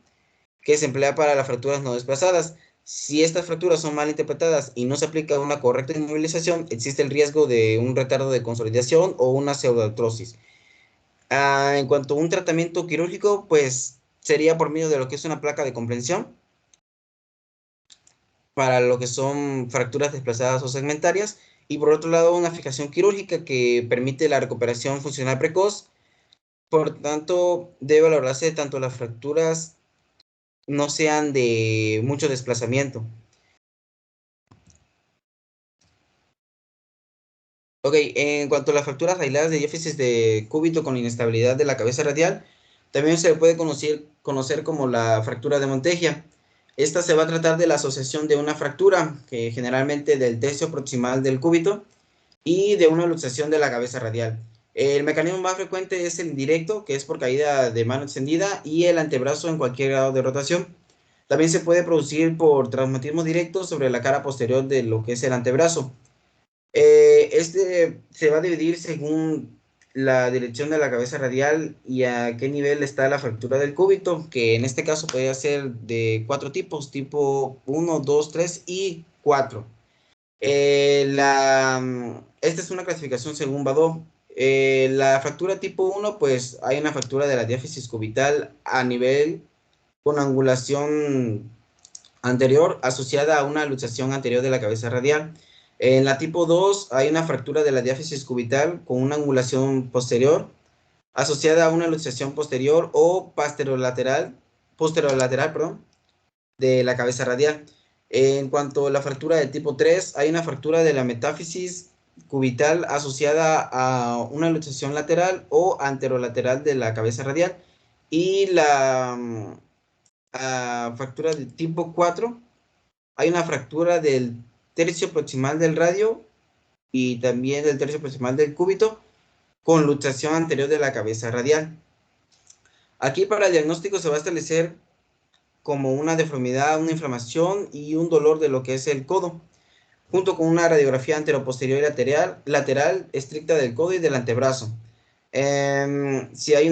que se emplea para las fracturas no desplazadas. Si estas fracturas son mal interpretadas y no se aplica una correcta inmovilización, existe el riesgo de un retardo de consolidación o una pseudoartrosis. En cuanto a un tratamiento quirúrgico, pues sería por medio de lo que es una placa de comprensión para lo que son fracturas desplazadas o segmentarias, y por otro lado una fijación quirúrgica que permite la recuperación funcional precoz. Por tanto, debe valorarse tanto las fracturas no sean de mucho desplazamiento. Ok, en cuanto a las fracturas aisladas de diáfisis de cúbito con inestabilidad de la cabeza radial, también se le puede conocer como la fractura de Monteggia. Esta se va a tratar de la asociación de una fractura, que generalmente del tercio proximal del cúbito, y de una luxación de la cabeza radial. El mecanismo más frecuente es el indirecto, que es por caída de mano extendida, y el antebrazo en cualquier grado de rotación. También se puede producir por traumatismo directo sobre la cara posterior de lo que es el antebrazo. Este se va a dividir según la dirección de la cabeza radial y a qué nivel está la fractura del cúbito, que en este caso podría ser de 4 tipos, tipo 1, 2, 3 y 4. Esta es una clasificación según Badó. La fractura tipo 1, pues hay una fractura de la diáfisis cubital a nivel con angulación anterior asociada a una luxación anterior de la cabeza radial. En la tipo 2 hay una fractura de la diáfisis cubital con una angulación posterior asociada a una luxación posterior o posterolateral, perdón, de la cabeza radial. En cuanto a la fractura de tipo 3, hay una fractura de la metáfisis cubital asociada a una luxación lateral o anterolateral de la cabeza radial. Y la fractura de tipo 4, hay una fractura del tercio proximal del radio y también del tercio proximal del cúbito con luxación anterior de la cabeza radial. Aquí para el diagnóstico se va a establecer como una deformidad, una inflamación y un dolor de lo que es el codo, junto con una radiografía anteroposterior y lateral estricta del codo y del antebrazo. Si hay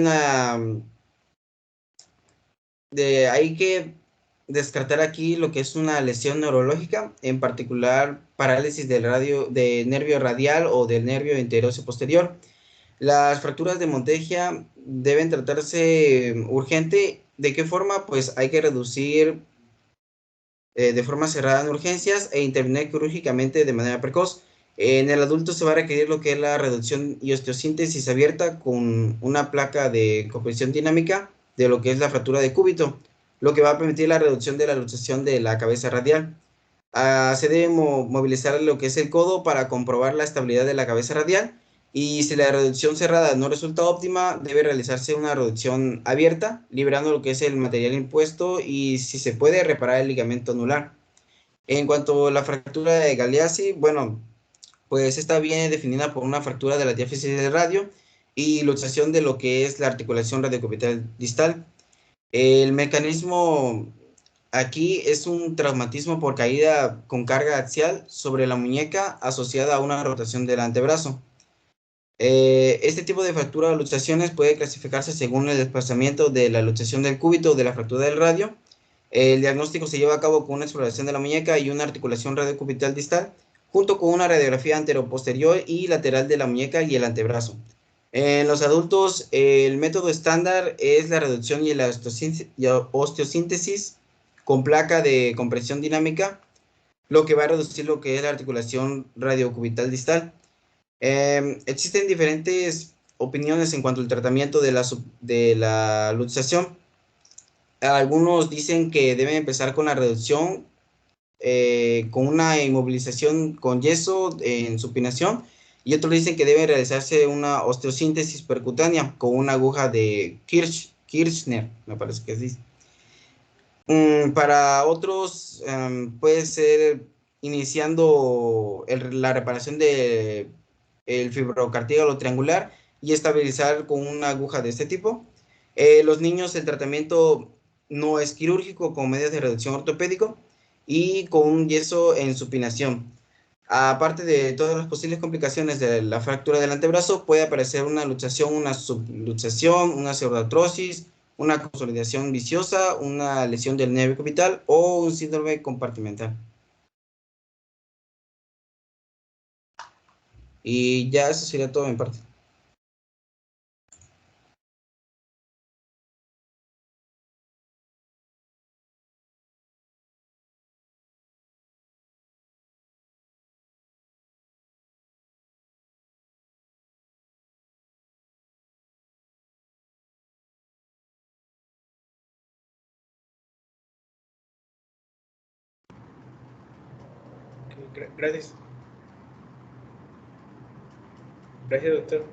hay que descartar aquí lo que es una lesión neurológica, en particular parálisis del nervio radial o del nervio interóseo posterior. Las fracturas de Monteggia deben tratarse urgente. ¿De qué forma? Pues hay que reducir de forma cerrada en urgencias e intervenir quirúrgicamente de manera precoz. En el adulto se va a requerir lo que es la reducción y osteosíntesis abierta con una placa de compresión dinámica de lo que es la fractura de cúbito, lo que va a permitir la reducción de la luxación de la cabeza radial. Se debe movilizar lo que es el codo para comprobar la estabilidad de la cabeza radial, y si la reducción cerrada no resulta óptima, debe realizarse una reducción abierta, liberando lo que es el material impuesto y, si se puede, reparar el ligamento anular. En cuanto a la fractura de Galeazzi, bueno, pues esta viene definida por una fractura de la diáfisis del radio y luxación de lo que es la articulación radiocubital distal. El mecanismo aquí es un traumatismo por caída con carga axial sobre la muñeca asociada a una rotación del antebrazo. Este tipo de fractura o luxaciones puede clasificarse según el desplazamiento de la luxación del cúbito o de la fractura del radio. El diagnóstico se lleva a cabo con una exploración de la muñeca y una articulación radiocubital distal, junto con una radiografía anteroposterior y lateral de la muñeca y el antebrazo. En los adultos, el método estándar es la reducción y la osteosíntesis con placa de compresión dinámica, lo que va a reducir lo que es la articulación radiocubital distal. Existen diferentes opiniones en cuanto al tratamiento de la luxación. Algunos dicen que deben empezar con la reducción, con una inmovilización con yeso en supinación, y otros dicen que debe realizarse una osteosíntesis percutánea con una aguja de Kirchner, me parece que es así. Para otros, puede ser iniciando la reparación del fibrocartílago triangular y estabilizar con una aguja de este tipo. Los niños, el tratamiento no es quirúrgico, con medidas de reducción ortopédico y con un yeso en supinación. Aparte de todas las posibles complicaciones de la fractura del antebrazo, puede aparecer una luxación, una subluxación, una pseudoartrosis, una consolidación viciosa, una lesión del nervio cubital o un síndrome compartimental. Y ya eso sería todo en parte. Gracias. Gracias, doctor.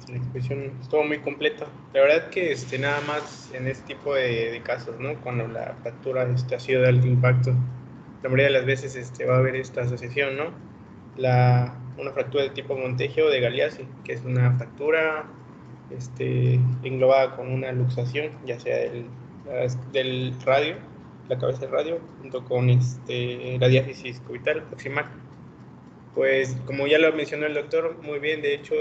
La exposición estuvo muy completa. La verdad que nada más en este tipo de casos, ¿no? Cuando la fractura ha sido de alto impacto, la mayoría de las veces va a haber esta asociación, ¿no? Una fractura de tipo Monteggia o de Galeazzi, que es una fractura englobada con una luxación, ya sea del radio, la cabeza del radio, junto con la diáfisis cubital proximal. Pues como ya lo mencionó el doctor, muy bien, de hecho,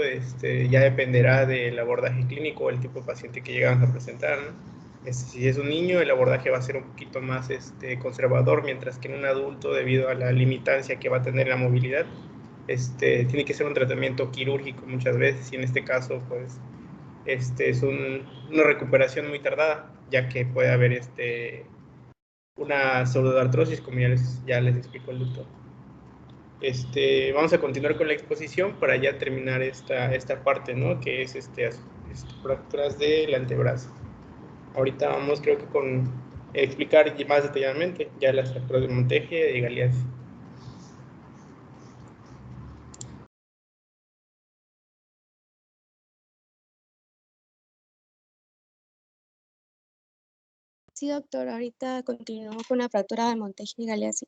ya dependerá del abordaje clínico o el tipo de paciente que llegamos a presentar, ¿no? Si es un niño, el abordaje va a ser un poquito más conservador, mientras que en un adulto, debido a la limitancia que va a tener la movilidad, tiene que ser un tratamiento quirúrgico muchas veces, y en este caso, pues, es una recuperación muy tardada, ya que puede haber una pseudoartrosis, como ya les explicó el doctor. Vamos a continuar con la exposición para ya terminar esta parte, ¿no? Que es fracturas del antebrazo. Ahorita vamos, creo que con explicar más detalladamente ya las fracturas de Montegia y Galeazzi. Sí, doctor, ahorita continuamos con la fractura de Montegia y Galeazzi.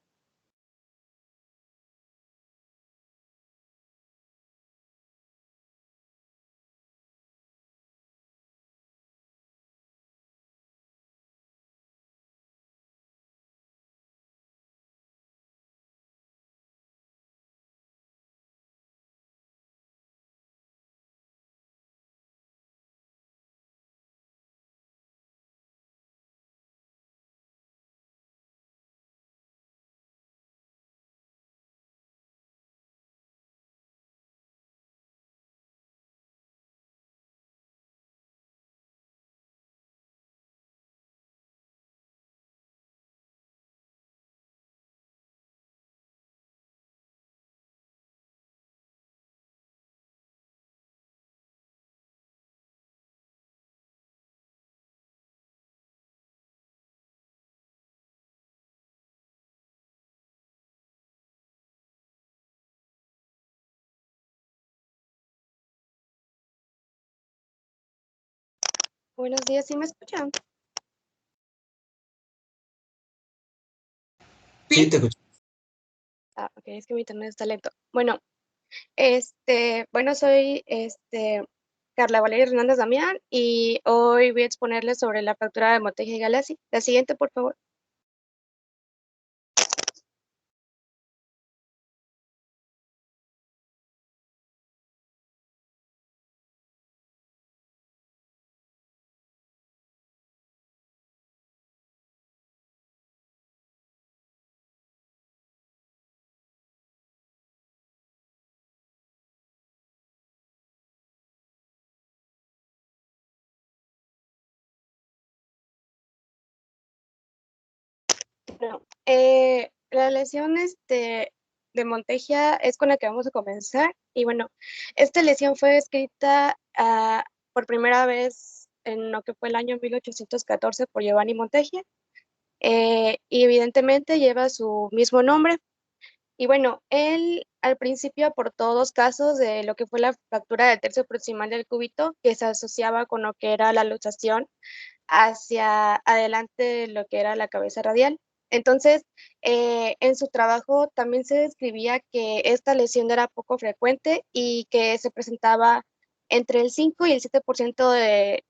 Buenos días, ¿sí me escuchan? Sí, te escucho. Ok, es que mi internet está lento. Bueno, soy Carla Valeria Hernández Damián y hoy voy a exponerles sobre la fractura de Monteja y Galeazzi. La siguiente, por favor. Bueno, la lesión de Monteja es con la que vamos a comenzar. Y bueno, esta lesión fue descrita por primera vez en lo que fue el año 1814 por Giovanni Monteja. Y evidentemente lleva su mismo nombre. Y bueno, él al principio aportó dos casos de lo que fue la fractura del tercio proximal del cúbito, que se asociaba con lo que era la luxación hacia adelante de lo que era la cabeza radial. Entonces, en su trabajo también se describía que esta lesión era poco frecuente y que se presentaba entre el 5 y el 7% de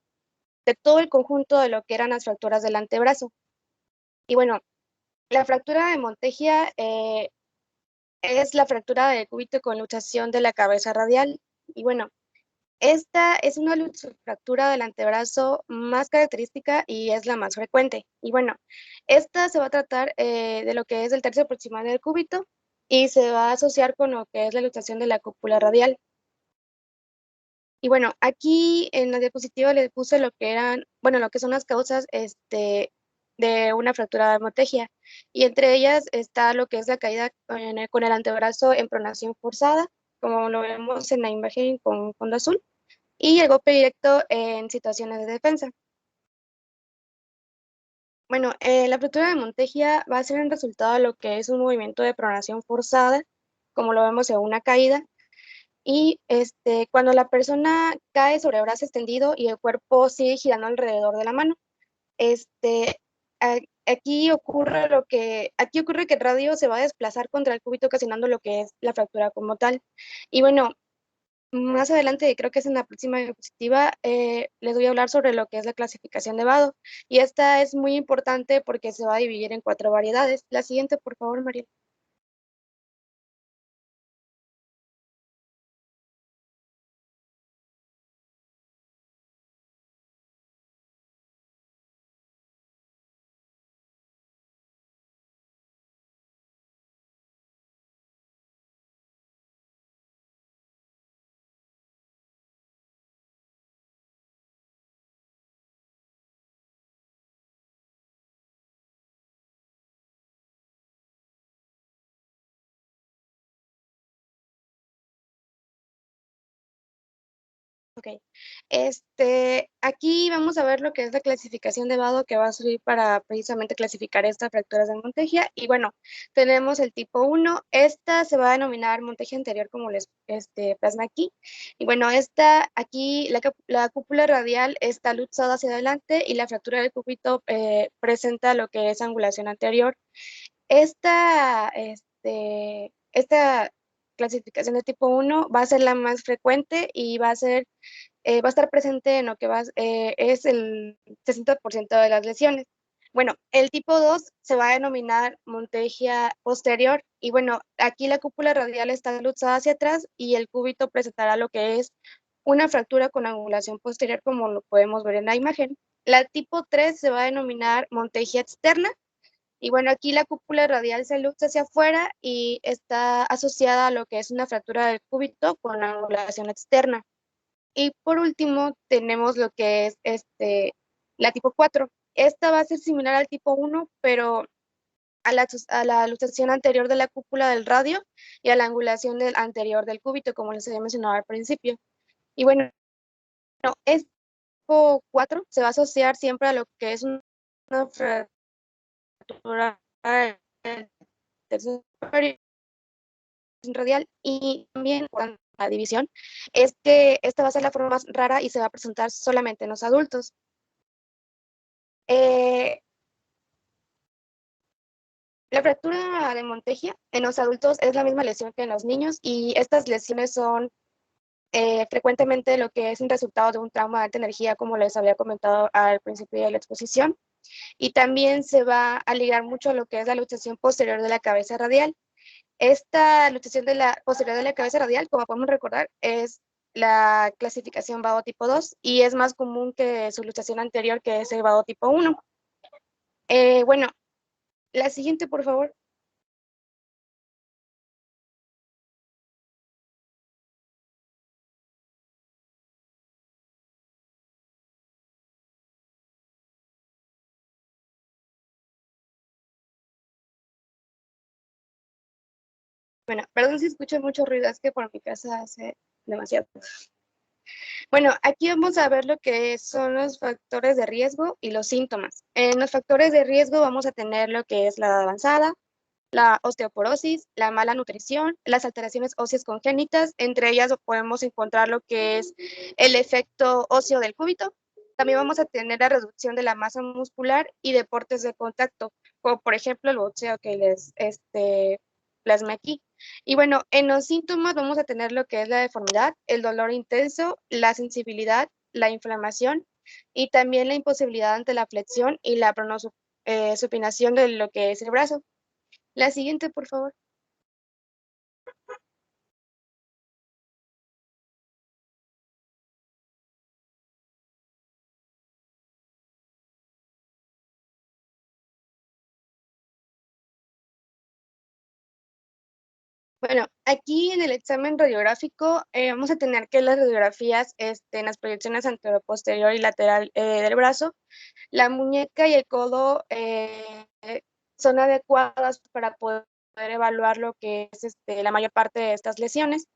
todo el conjunto de lo que eran las fracturas del antebrazo. Y bueno, la fractura de Montegia es la fractura del cúbito con luxación de la cabeza radial. Y bueno, esta es una fractura del antebrazo más característica y es la más frecuente. Y bueno, esta se va a tratar de lo que es el tercio proximal del cúbito y se va a asociar con lo que es la luxación de la cúpula radial. Y bueno, aquí en la diapositiva les puse lo que eran, bueno, lo que son las causas de una fractura de Montegia. Y entre ellas está lo que es la caída con el antebrazo en pronación forzada, como lo vemos en la imagen con fondo azul, y el golpe directo en situaciones de defensa. Bueno, la fractura de Montegia va a ser el resultado de lo que es un movimiento de pronación forzada, como lo vemos en una caída, y cuando la persona cae sobre brazo extendido y el cuerpo sigue girando alrededor de la mano. Aquí ocurre que el radio se va a desplazar contra el cúbito ocasionando lo que es la fractura como tal. Y bueno, más adelante, creo que es en la próxima diapositiva, les voy a hablar sobre lo que es la clasificación de Vado. Y esta es muy importante porque se va a dividir en 4 variedades. La siguiente, por favor, María. Ok. Aquí vamos a ver lo que es la clasificación de Vado que va a servir para precisamente clasificar estas fracturas de Monteggia. Y bueno, tenemos el tipo 1. Esta se va a denominar Monteggia anterior, como les plasma aquí. Y bueno, aquí la cúpula radial está luxada hacia adelante y la fractura del cúbito presenta lo que es angulación anterior. Esta clasificación de tipo 1 va a ser la más frecuente y va a estar presente en lo que es el 60% de las lesiones. Bueno, el tipo 2 se va a denominar Monteggia posterior y bueno, aquí la cúpula radial está luxada hacia atrás y el cúbito presentará lo que es una fractura con angulación posterior, como lo podemos ver en la imagen. La tipo 3 se va a denominar Monteggia externa. Y bueno, aquí la cúpula radial se luxa hacia afuera y está asociada a lo que es una fractura del cúbito con angulación externa. Y por último, tenemos lo que es la tipo 4. Esta va a ser similar al tipo 1, pero a la luxación anterior de la cúpula del radio y a la angulación anterior del cúbito, como les había mencionado al principio. Y bueno, este tipo 4 se va a asociar siempre a lo que es una fractura del tercer radial y también con la división es que esta va a ser la forma más rara y se va a presentar solamente en los adultos. La fractura de Monteggia en los adultos es la misma lesión que en los niños y estas lesiones son frecuentemente lo que es un resultado de un trauma de alta energía, como les había comentado al principio de la exposición, y también se va a ligar mucho a lo que es la luxación posterior de la cabeza radial. Esta luxación posterior de la cabeza radial, como podemos recordar, es la clasificación vado tipo 2 y es más común que su luxación anterior, que es el vado tipo 1. Bueno, la siguiente, por favor. Bueno, perdón si escucho mucho ruido, es que por mi casa hace demasiado. Bueno, aquí vamos a ver lo que son los factores de riesgo y los síntomas. En los factores de riesgo vamos a tener lo que es la edad avanzada, la osteoporosis, la mala nutrición, las alteraciones óseas congénitas. Entre ellas podemos encontrar lo que es el efecto óseo del cúbito. También vamos a tener la reducción de la masa muscular y deportes de contacto, como por ejemplo el boxeo que les plasmé aquí. Y bueno, en los síntomas vamos a tener lo que es la deformidad, el dolor intenso, la sensibilidad, la inflamación y también la imposibilidad ante la flexión y la supinación de lo que es el brazo. La siguiente, por favor. Bueno, aquí en el examen radiográfico vamos a tener que las radiografías en las proyecciones anteroposterior y lateral del brazo, la muñeca y el codo son adecuadas para poder evaluar lo que es la mayor parte de estas lesiones,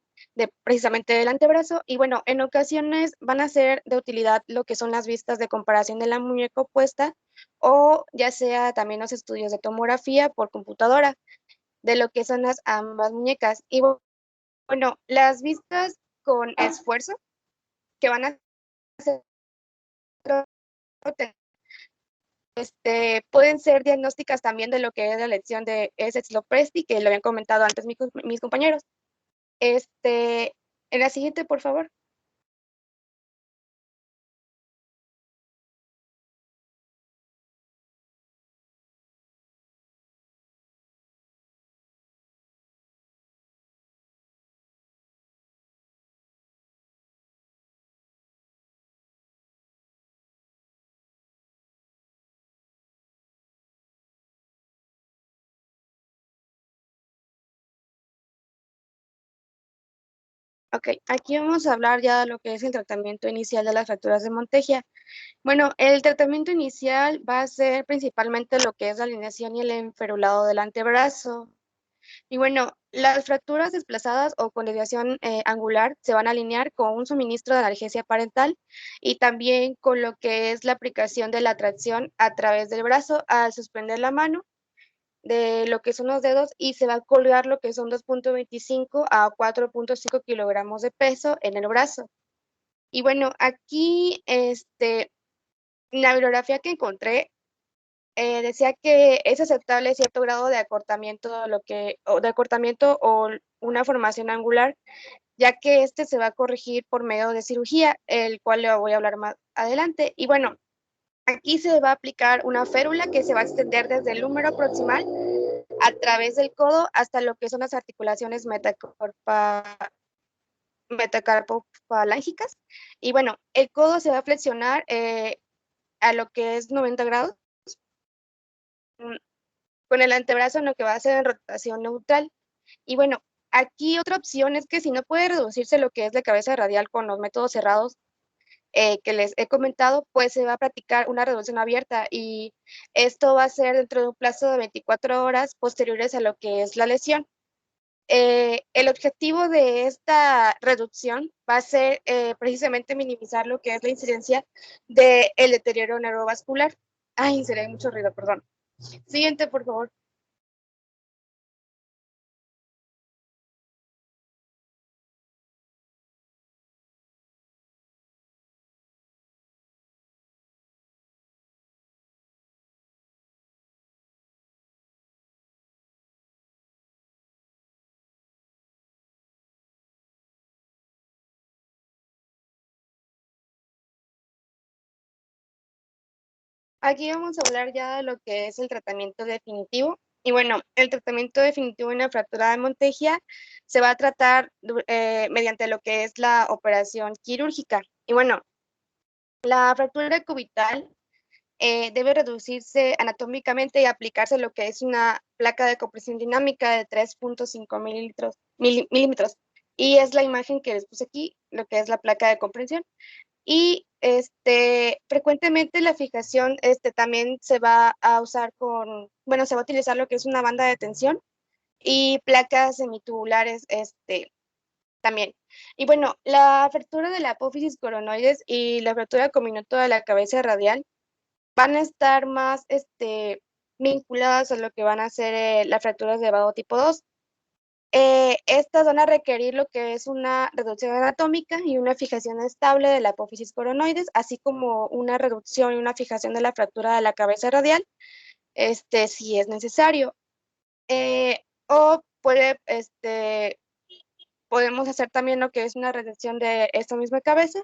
precisamente del antebrazo. Y bueno, en ocasiones van a ser de utilidad lo que son las vistas de comparación de la muñeca opuesta o ya sea también los estudios de tomografía por computadora de lo que son las ambas muñecas. Y bueno, las vistas con esfuerzo que van a hacer pueden ser diagnósticas también de lo que es la lesión de Essex-Lopresti, que lo habían comentado antes mis compañeros. En la siguiente, por favor. Ok, aquí vamos a hablar ya de lo que es el tratamiento inicial de las fracturas de Monteggia. Bueno, el tratamiento inicial va a ser principalmente lo que es la alineación y el enferulado del antebrazo. Y bueno, las fracturas desplazadas o con desviación angular se van a alinear con un suministro de analgesia parental y también con lo que es la aplicación de la tracción a través del brazo al suspender la mano de lo que son los dedos y se va a colgar lo que son 2.25 a 4.5 kilogramos de peso en el brazo. Y bueno, aquí la bibliografía que encontré decía que es aceptable cierto grado de acortamiento, de acortamiento o una formación angular, ya que este se va a corregir por medio de cirugía, el cual le voy a hablar más adelante. Y bueno, aquí se va a aplicar una férula que se va a extender desde el húmero proximal a través del codo hasta lo que son las articulaciones metacarpofalángicas. Y bueno, el codo se va a flexionar a lo que es 90 grados con el antebrazo en lo que va a ser en rotación neutral. Y bueno, aquí otra opción es que si no puede reducirse lo que es la cabeza radial con los métodos cerrados que les he comentado, pues se va a practicar una reducción abierta y esto va a ser dentro de un plazo de 24 horas posteriores a lo que es la lesión. El objetivo de esta reducción va a ser precisamente minimizar lo que es la incidencia del deterioro neurovascular. Ay, se le da mucho ruido, perdón. Siguiente, por favor. Aquí vamos a hablar ya de lo que es el tratamiento definitivo. Y bueno, el tratamiento definitivo en la fractura de Monteggia se va a tratar mediante lo que es la operación quirúrgica. Y bueno, la fractura cubital debe reducirse anatómicamente y aplicarse lo que es una placa de compresión dinámica de 3.5 milímetros. Y es la imagen que les puse aquí, lo que es la placa de compresión. Y frecuentemente la fijación también se va a usar se va a utilizar lo que es una banda de tensión y placas semitubulares también. Y bueno, la fractura de la apófisis coronoides y la fractura cominoto de la cabeza radial van a estar más vinculadas a lo que van a ser las fracturas de Vado tipo 2. Estas van a requerir lo que es una reducción anatómica y una fijación estable de la apófisis coronoides, así como una reducción y una fijación de la fractura de la cabeza radial, si es necesario. O podemos hacer también lo que es una reducción de esta misma cabeza,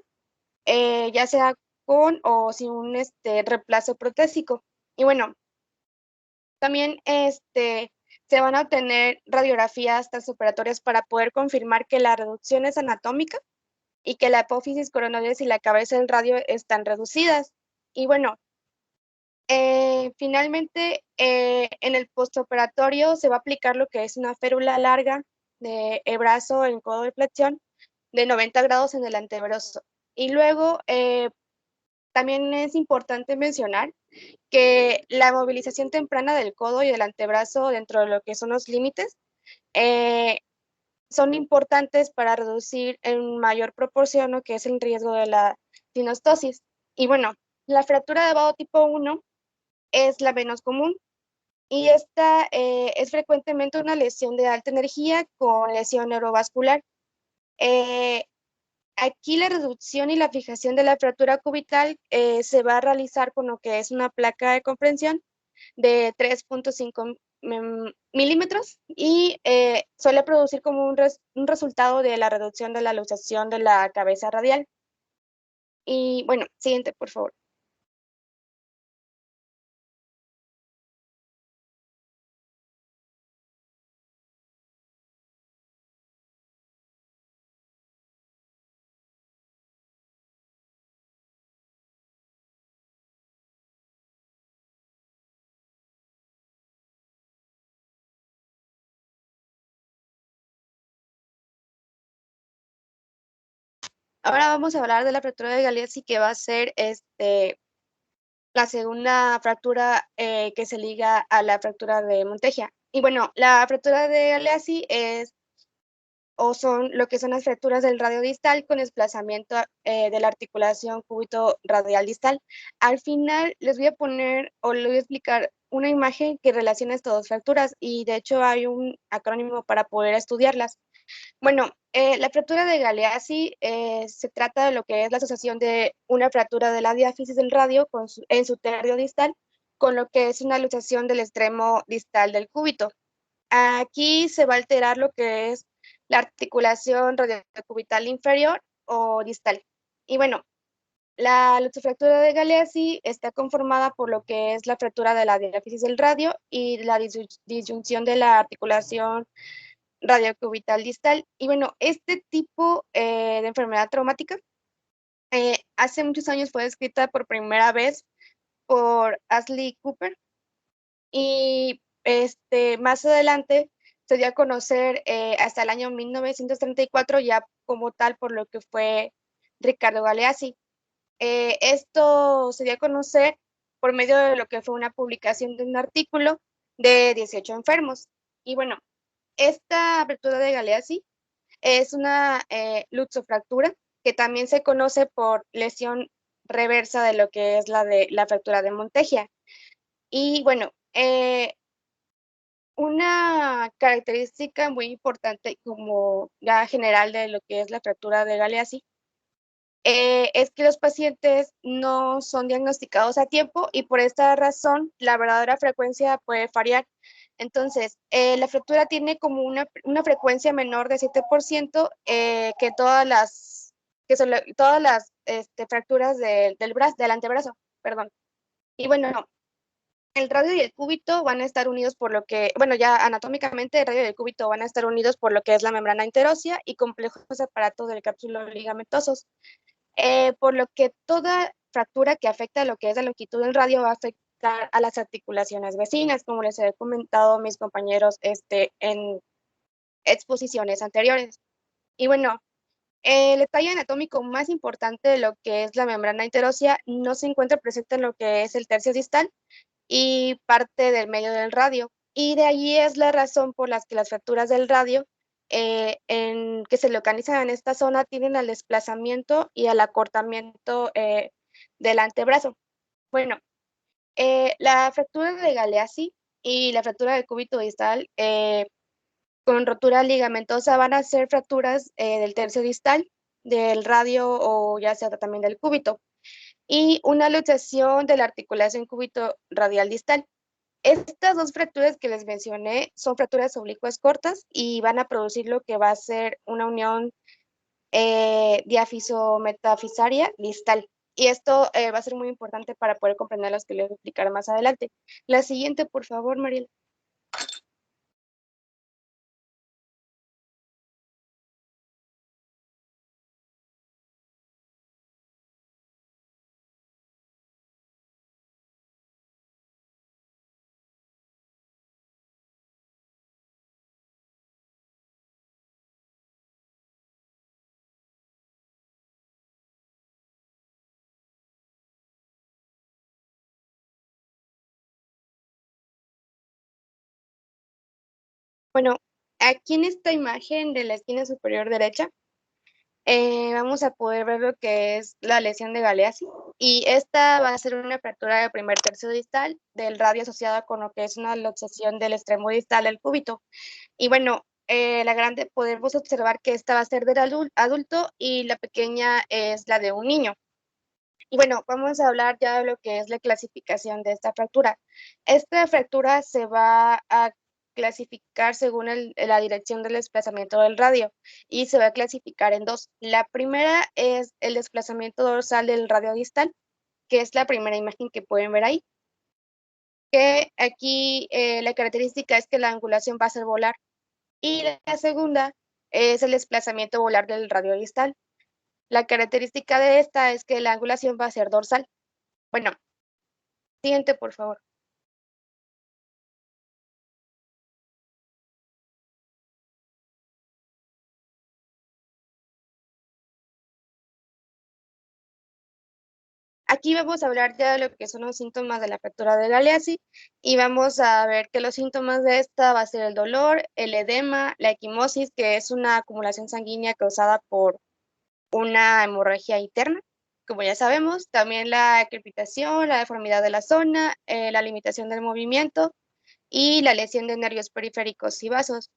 ya sea con o sin un reemplazo protésico. Y bueno, también se van a obtener radiografías transoperatorias para poder confirmar que la reducción es anatómica y que la apófisis coronoides y la cabeza del radio están reducidas. Y bueno, finalmente en el postoperatorio se va a aplicar lo que es una férula larga de brazo en codo de flexión de 90 grados en el antebrazo. Y luego también es importante mencionar que la movilización temprana del codo y del antebrazo dentro de lo que son los límites son importantes para reducir en mayor proporción lo que es el riesgo de la sinostosis. Y bueno, la fractura de Vado tipo 1 es la menos común y esta es frecuentemente una lesión de alta energía con lesión neurovascular. Aquí la reducción y la fijación de la fractura cubital se va a realizar con lo que es una placa de comprensión de 3.5 milímetros y suele producir como un resultado de la reducción de la luxación de la cabeza radial. Y bueno, siguiente, por favor. Ahora vamos a hablar de la fractura de Galeazzi, que va a ser la segunda fractura que se liga a la fractura de Monteggia. Y bueno, la fractura de Galeazzi son lo que son las fracturas del radio distal con desplazamiento de la articulación cúbito radial distal. Al final les voy a poner o les voy a explicar una imagen que relaciona estas dos fracturas y de hecho hay un acrónimo para poder estudiarlas. Bueno, la fractura de Galeazzi se trata de lo que es la asociación de una fractura de la diáfisis del radio en su tercio distal con lo que es una luxación del extremo distal del cúbito. Aquí se va a alterar lo que es la articulación radiocubital inferior o distal. Y bueno, la luxofractura de Galeazzi está conformada por lo que es la fractura de la diáfisis del radio y la disyunción de la articulación radiocubital distal. Y bueno, este tipo de enfermedad traumática hace muchos años fue descrita por primera vez por Ashley Cooper y más adelante se dio a conocer hasta el año 1934 ya como tal por lo que fue Ricardo Galeazzi. Esto se dio a conocer por medio de lo que fue una publicación de un artículo de 18 enfermos. Y bueno, esta apertura de Galeazzi es una luxofractura que también se conoce por lesión reversa de lo que es la fractura de Monteggia. Y bueno, una característica muy importante como ya general de lo que es la fractura de Galeazzi es que los pacientes no son diagnosticados a tiempo y por esta razón la verdadera frecuencia puede variar. Entonces, la fractura tiene como una frecuencia menor de 7% que todas las fracturas del antebrazo, perdón. Y bueno, el radio y el cúbito van a estar unidos por lo que, bueno, ya anatómicamente el radio y el cúbito van a estar unidos por lo que es la membrana interósea y complejos aparatos del cápsulo ligamentosos, por lo que toda fractura que afecta a lo que es la longitud del radio va a afectar a las articulaciones vecinas, como les he comentado mis compañeros en exposiciones anteriores. Y bueno, el detalle anatómico más importante de lo que es la membrana interósea no se encuentra presente en lo que es el tercio distal, y parte del medio del radio. Y de allí es la razón por la que las fracturas del radio que se localizan en esta zona tienen al desplazamiento y al acortamiento del antebrazo. Bueno, la fractura de Galeazzi y la fractura del cúbito distal con rotura ligamentosa van a ser fracturas del tercio distal, del radio o ya sea también del cúbito y una luxación de la articulación cúbito radial distal. Estas dos fracturas que les mencioné son fracturas oblicuas cortas y van a producir lo que va a ser una unión diafiso-metafisaria distal. Y esto va a ser muy importante para poder comprender las que les voy a explicar más adelante. La siguiente, por favor, Mariel. Bueno, aquí en esta imagen de la esquina superior derecha, vamos a poder ver lo que es la lesión de Galeazzi. Y esta va a ser una fractura del primer tercio distal del radio asociada con lo que es una luxación del extremo distal del cúbito. Y bueno, la grande podemos observar que esta va a ser del adulto y la pequeña es la de un niño. Y bueno, vamos a hablar ya de lo que es la clasificación de esta fractura. Esta fractura se va a clasificar según la dirección del desplazamiento del radio y se va a clasificar en dos. La primera es el desplazamiento dorsal del radio distal, que es la primera imagen que pueden ver ahí, que aquí la característica es que la angulación va a ser volar. Y la segunda es el desplazamiento volar del radio distal. La característica de esta es que la angulación va a ser dorsal. Bueno, siguiente, por favor. aquí vamos a hablar ya de lo que son los síntomas de la fractura de Galeazzi y vamos a ver que los síntomas de esta va a ser el dolor, el edema, la equimosis, que es una acumulación sanguínea causada por una hemorragia interna, como ya sabemos, también la crepitación, la deformidad de la zona, la limitación del movimiento y la lesión de nervios periféricos y vasos.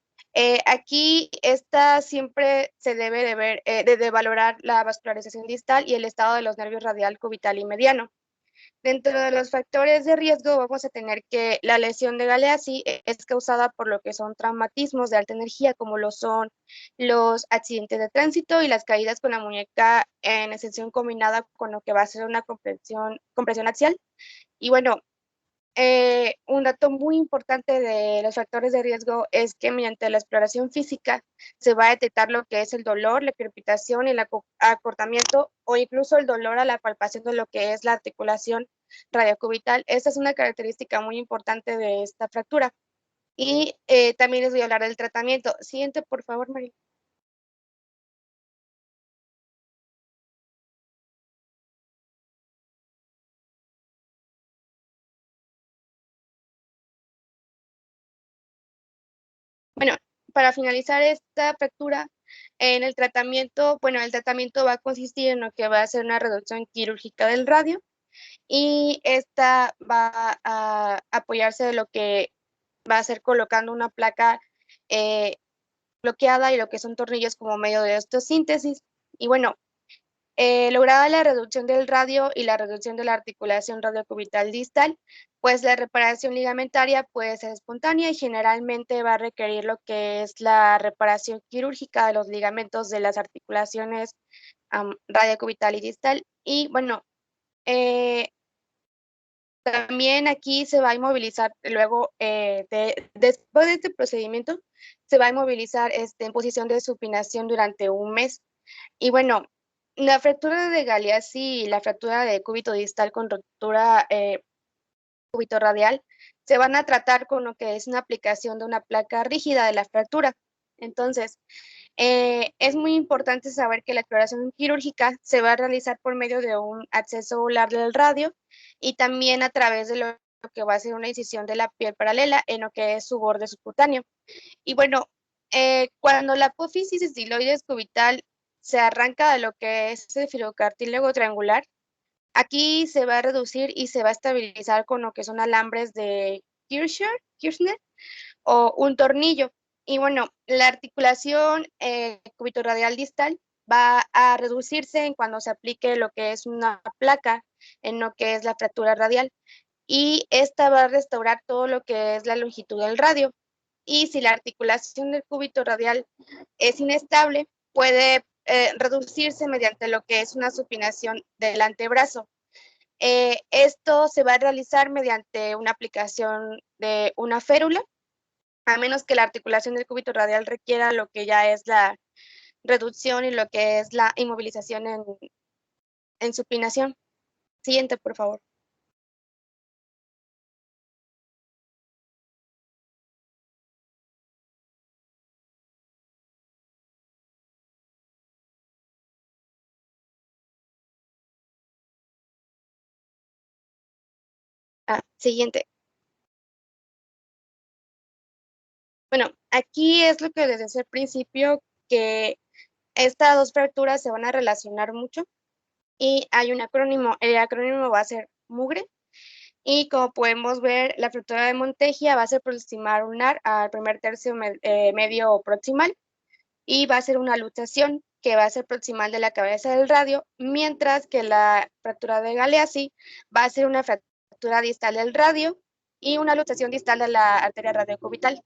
Aquí esta siempre se debe de ver, de valorar la vascularización distal y el estado de los nervios radial, cubital y mediano. Dentro de los factores de riesgo vamos a tener que la lesión de Galeazzi es causada por lo que son traumatismos de alta energía, como lo son los accidentes de tránsito y las caídas con la muñeca en extensión combinada con lo que va a ser una compresión axial. Y bueno, un dato muy importante de los factores de riesgo es que mediante la exploración física se va a detectar lo que es el dolor, la crepitación, el acortamiento o incluso el dolor a la palpación de lo que es la articulación radiocubital. Esta es una característica muy importante de esta fractura. Y también les voy a hablar del tratamiento. Siguiente, por favor, María. Bueno, para finalizar esta fractura, en el tratamiento, bueno, el tratamiento va a consistir en lo que va a ser una reducción quirúrgica del radio y esta va a apoyarse de lo que va a ser colocando una placa bloqueada y lo que son tornillos como medio de osteosíntesis. Y bueno, lograda la reducción del radio y la reducción de la articulación radiocubital distal, pues la reparación ligamentaria puede ser espontánea y generalmente va a requerir lo que es la reparación quirúrgica de los ligamentos de las articulaciones radiocubital y distal. Y bueno, también aquí se va a inmovilizar luego, después de este procedimiento, se va a inmovilizar en posición de supinación durante un mes. Y bueno, la fractura de Galeazzi y la fractura de cúbito distal con ruptura cúbito radial se van a tratar con lo que es una aplicación de una placa rígida de la fractura. Entonces, es muy importante saber que la exploración quirúrgica se va a realizar por medio de un acceso ocular del radio y también a través de lo que va a ser una incisión de la piel paralela en lo que es su borde subcutáneo. Y bueno, cuando la apófisis estiloides cubital se arranca de lo que es el filocartílago triangular, aquí se va a reducir y se va a estabilizar con lo que son alambres de Kirchner o un tornillo. Y bueno, la articulación cubitoradial distal va a reducirse en cuando se aplique lo que es una placa en lo que es la fractura radial. Y esta va a restaurar todo lo que es la longitud del radio. Y si la articulación del cúbito radial es inestable, puede reducirse mediante lo que es una supinación del antebrazo. Esto se va a realizar mediante una aplicación de una férula, a menos que la articulación del cúbito radial requiera lo que ya es la reducción y lo que es la inmovilización en supinación. Siguiente, por favor. Siguiente. Bueno, aquí es lo que les decía al principio, que estas dos fracturas se van a relacionar mucho y hay un acrónimo. El acrónimo va a ser MUGRE. Y como podemos ver, la fractura de Monteggia va a ser proximal ulnar al primer tercio medio proximal y va a ser una luxación que va a ser proximal de la cabeza del radio, mientras que la fractura de Galeazzi va a ser una fractura distal del radio y una luxación distal de la arteria radiocubital.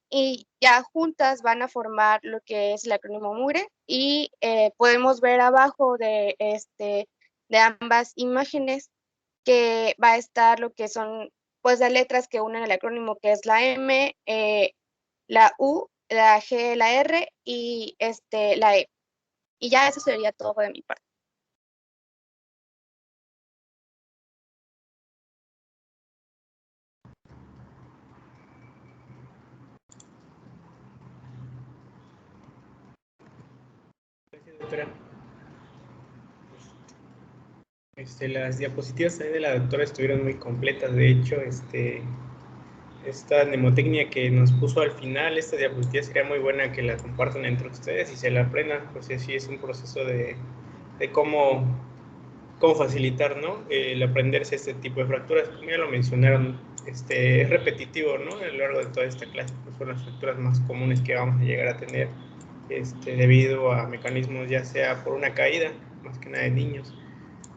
Y ya juntas van a formar lo que es el acrónimo MUGRE y podemos ver abajo de ambas imágenes que va a estar lo que son pues las letras que unen el acrónimo, que es la M, la U, la G, la R y la E. Y ya eso sería todo de mi parte. Gracias, doctora. Las diapositivas también de la doctora estuvieron muy completas. De hecho, esta mnemotecnia que nos puso al final, esta diapositiva sería muy buena que la compartan entre ustedes y se la aprendan, pues así es un proceso de cómo facilitar, ¿no? El aprenderse este tipo de fracturas. Como ya lo mencionaron, es repetitivo, ¿no? A lo largo de toda esta clase, pues son las fracturas más comunes que vamos a llegar a tener, debido a mecanismos, ya sea por una caída, más que nada en niños.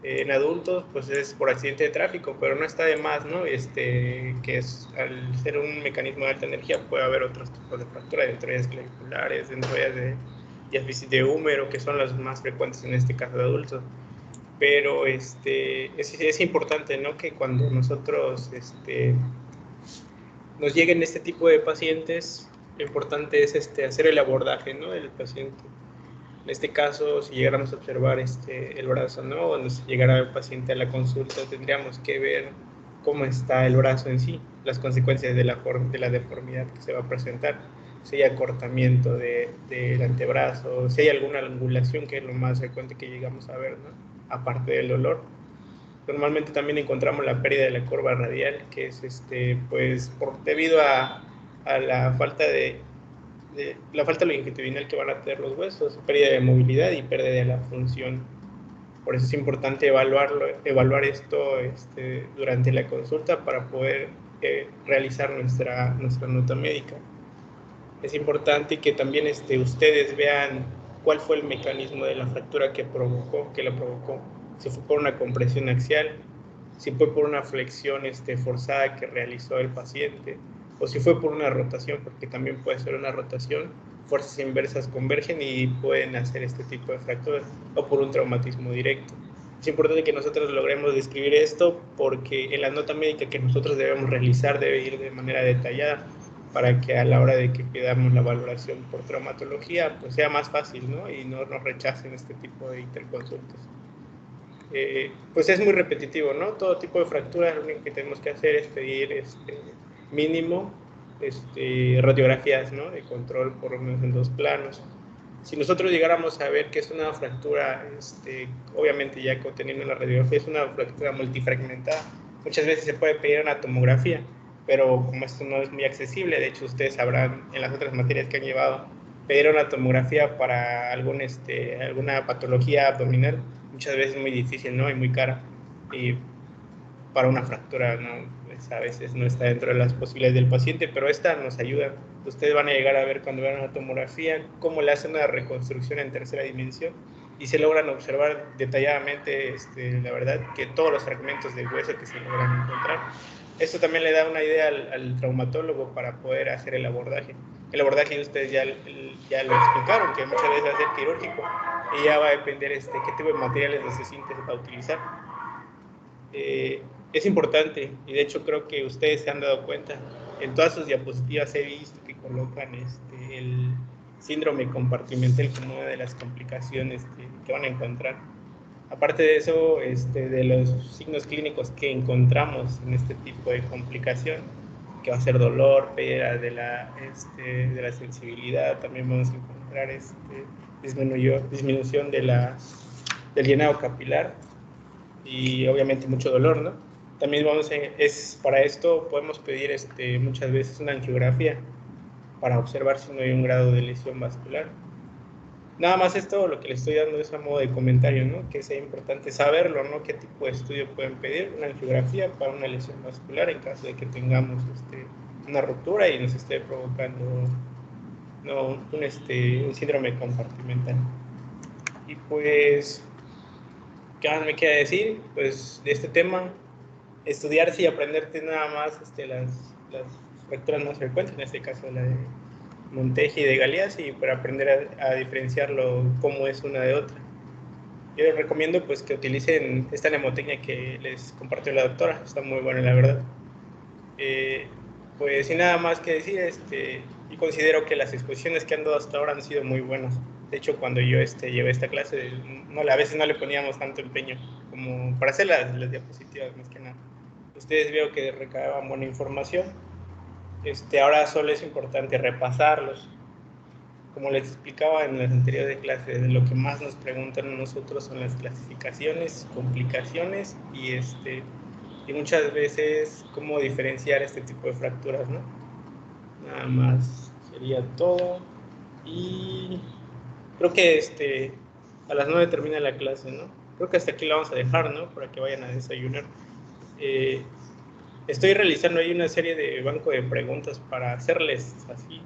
En adultos, pues es por accidente de tráfico, pero no está de más, ¿no? Que es, al ser un mecanismo de alta energía, puede haber otros tipos de fracturas, dentro de ellas claviculares, dentro de ellas de diáfisis de húmero, que son las más frecuentes en este caso de adultos. Pero es importante, ¿no? Que cuando nosotros nos lleguen este tipo de pacientes, lo importante es hacer el abordaje, ¿no? Del paciente. En este caso, si llegáramos a observar el brazo, ¿no? Cuando se llegara el paciente a la consulta, tendríamos que ver cómo está el brazo en sí, las consecuencias de la deformidad que se va a presentar, si hay acortamiento del antebrazo, si hay alguna angulación, que es lo más frecuente que llegamos a ver, ¿no? Aparte del dolor. Normalmente también encontramos la pérdida de la curva radial, que es pues debido a la falta de la falta longitudinal que van a tener los huesos, pérdida de movilidad y pérdida de la función. Por eso es importante evaluar esto durante la consulta para poder realizar nuestra nota médica. Es importante que también ustedes vean cuál fue el mecanismo de la fractura que la provocó. Si fue por una compresión axial, si fue por una flexión forzada que realizó el paciente, o si fue por una rotación, porque también puede ser una rotación, fuerzas inversas convergen y pueden hacer este tipo de fracturas, o por un traumatismo directo. Es importante que nosotros logremos describir esto, porque en la nota médica que nosotros debemos realizar debe ir de manera detallada, para que a la hora de que pidamos la valoración por traumatología, pues sea más fácil, ¿no? Y no nos rechacen este tipo de interconsultas. Pues es muy repetitivo, ¿no? Todo tipo de fracturas, lo único que tenemos que hacer es pedir mínimo radiografías, ¿no? De control por lo menos en 2 planos. Si nosotros llegáramos a ver que es una fractura, obviamente ya teniendo la radiografía, es una fractura multifragmentada, muchas veces se puede pedir una tomografía, pero como esto no es muy accesible, de hecho ustedes sabrán en las otras materias que han llevado, pedir una tomografía para alguna patología abdominal, muchas veces es muy difícil, ¿no? Y muy cara. Y para una fractura, ¿no? Pues a veces no está dentro de las posibilidades del paciente, pero esta nos ayuda. Ustedes van a llegar a ver cuando vean una tomografía cómo le hacen una reconstrucción en tercera dimensión y se logran observar detalladamente, la verdad, que todos los fragmentos del hueso que se logran encontrar. Esto también le da una idea al traumatólogo para poder hacer el abordaje. El abordaje ustedes ya lo explicaron, que muchas veces va a ser quirúrgico y ya va a depender qué tipo de materiales los pacientes va a utilizar. Es importante, y de hecho creo que ustedes se han dado cuenta, en todas sus diapositivas he visto que colocan el síndrome compartimental como una de las complicaciones que van a encontrar. Aparte de eso, de los signos clínicos que encontramos en este tipo de complicación, que va a ser dolor, pérdida de la sensibilidad, también vamos a encontrar disminución del llenado capilar y obviamente mucho dolor, ¿no? También para esto podemos pedir muchas veces una angiografía para observar si no hay un grado de lesión vascular. Nada más esto, lo que les estoy dando es a modo de comentario, ¿no? Que sea importante saberlo, ¿no? ¿Qué tipo de estudio pueden pedir? Una angiografía para una lesión vascular en caso de que tengamos una ruptura y nos esté provocando, ¿no? un síndrome compartimental. Y pues, ¿qué más me queda decir? Pues de este tema, estudiarse y aprenderte nada más las fracturas más frecuentes, en este caso la de Monteggi y de Galeazzi, para aprender a diferenciarlo cómo es una de otra. Yo les recomiendo pues que utilicen esta mnemotecnia que les compartió la doctora, está muy buena la verdad. Pues sin nada más que decir, yo considero que las exposiciones que han dado hasta ahora han sido muy buenas. De hecho, cuando yo llevé esta clase, a veces no le poníamos tanto empeño como para hacer las diapositivas más que nada. Ustedes veo que recababan buena información. Ahora solo es importante repasarlos, como les explicaba en las anteriores clases, lo que más nos preguntan a nosotros son las clasificaciones, complicaciones y muchas veces cómo diferenciar este tipo de fracturas, ¿no? Nada más sería todo. Y creo que a las 9 termina la clase, ¿no? Creo que hasta aquí la vamos a dejar, ¿no? Para que vayan a desayunar. Estoy realizando ahí una serie de banco de preguntas para hacerles así,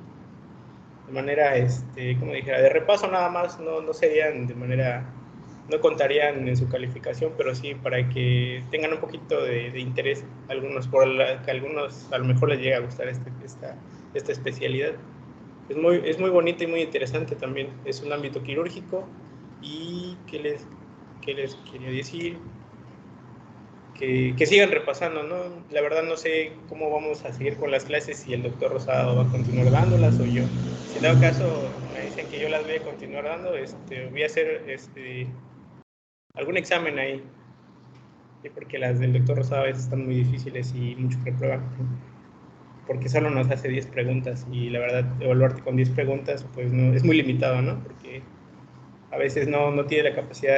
de manera, como dijera, de repaso nada más, no serían de manera, no contarían en su calificación, pero sí para que tengan un poquito de interés algunos, que a algunos a lo mejor les llega a gustar esta especialidad. Es muy bonita y muy interesante también. Es un ámbito quirúrgico. ¿Y qué les quería decir? Que sigan repasando, ¿no? La verdad no sé cómo vamos a seguir con las clases, si el doctor Rosado va a continuar dándolas o yo. Si en dado caso me dicen que yo las voy a continuar dando, voy a hacer algún examen ahí. ¿Sí? Porque las del doctor Rosado a veces están muy difíciles y mucho reprueban. Porque solo nos hace 10 preguntas y la verdad evaluarte con 10 preguntas pues no, es muy limitado, ¿no? Porque a veces no tiene la capacidad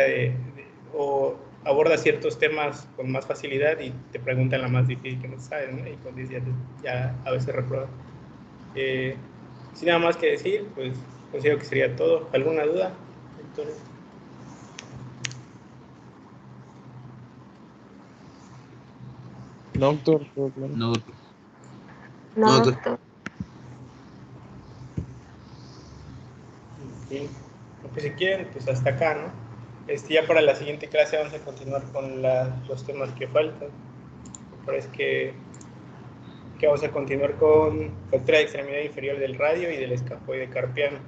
o aborda ciertos temas con más facilidad y te preguntan la más difícil que no sabes, ¿no? Y con 10 ya a veces reprueba. Sin nada más que decir, pues considero que sería todo. ¿Alguna duda? Entonces, No, doctor, todo claro. No, No, No, doctor. sí. Pues si quieren, pues hasta acá, ¿no? Ya para la siguiente clase vamos a continuar con los temas que faltan. Me parece que vamos a continuar con fractura de extremidad inferior del radio y del escafoide carpiano.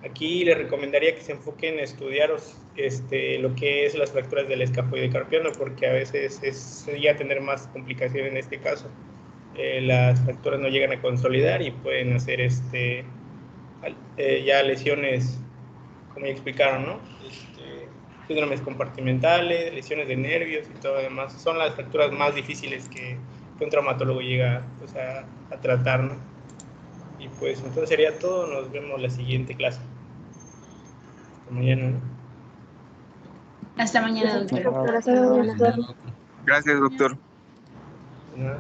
Aquí les recomendaría que se enfoquen en estudiar lo que es las fracturas del escafoide carpiano, porque a veces ya tener más complicación en este caso. Las fracturas no llegan a consolidar y pueden hacer ya lesiones, como ya explicaron, ¿no? Síndromes compartimentales, lesiones de nervios y todo lo demás. Son las fracturas más difíciles que un traumatólogo llega pues, a tratar, ¿no? Y pues entonces sería todo. Nos vemos la siguiente clase. Hasta mañana, ¿no? Hasta mañana, doctor. Hasta mañana. Gracias, doctor. De nada.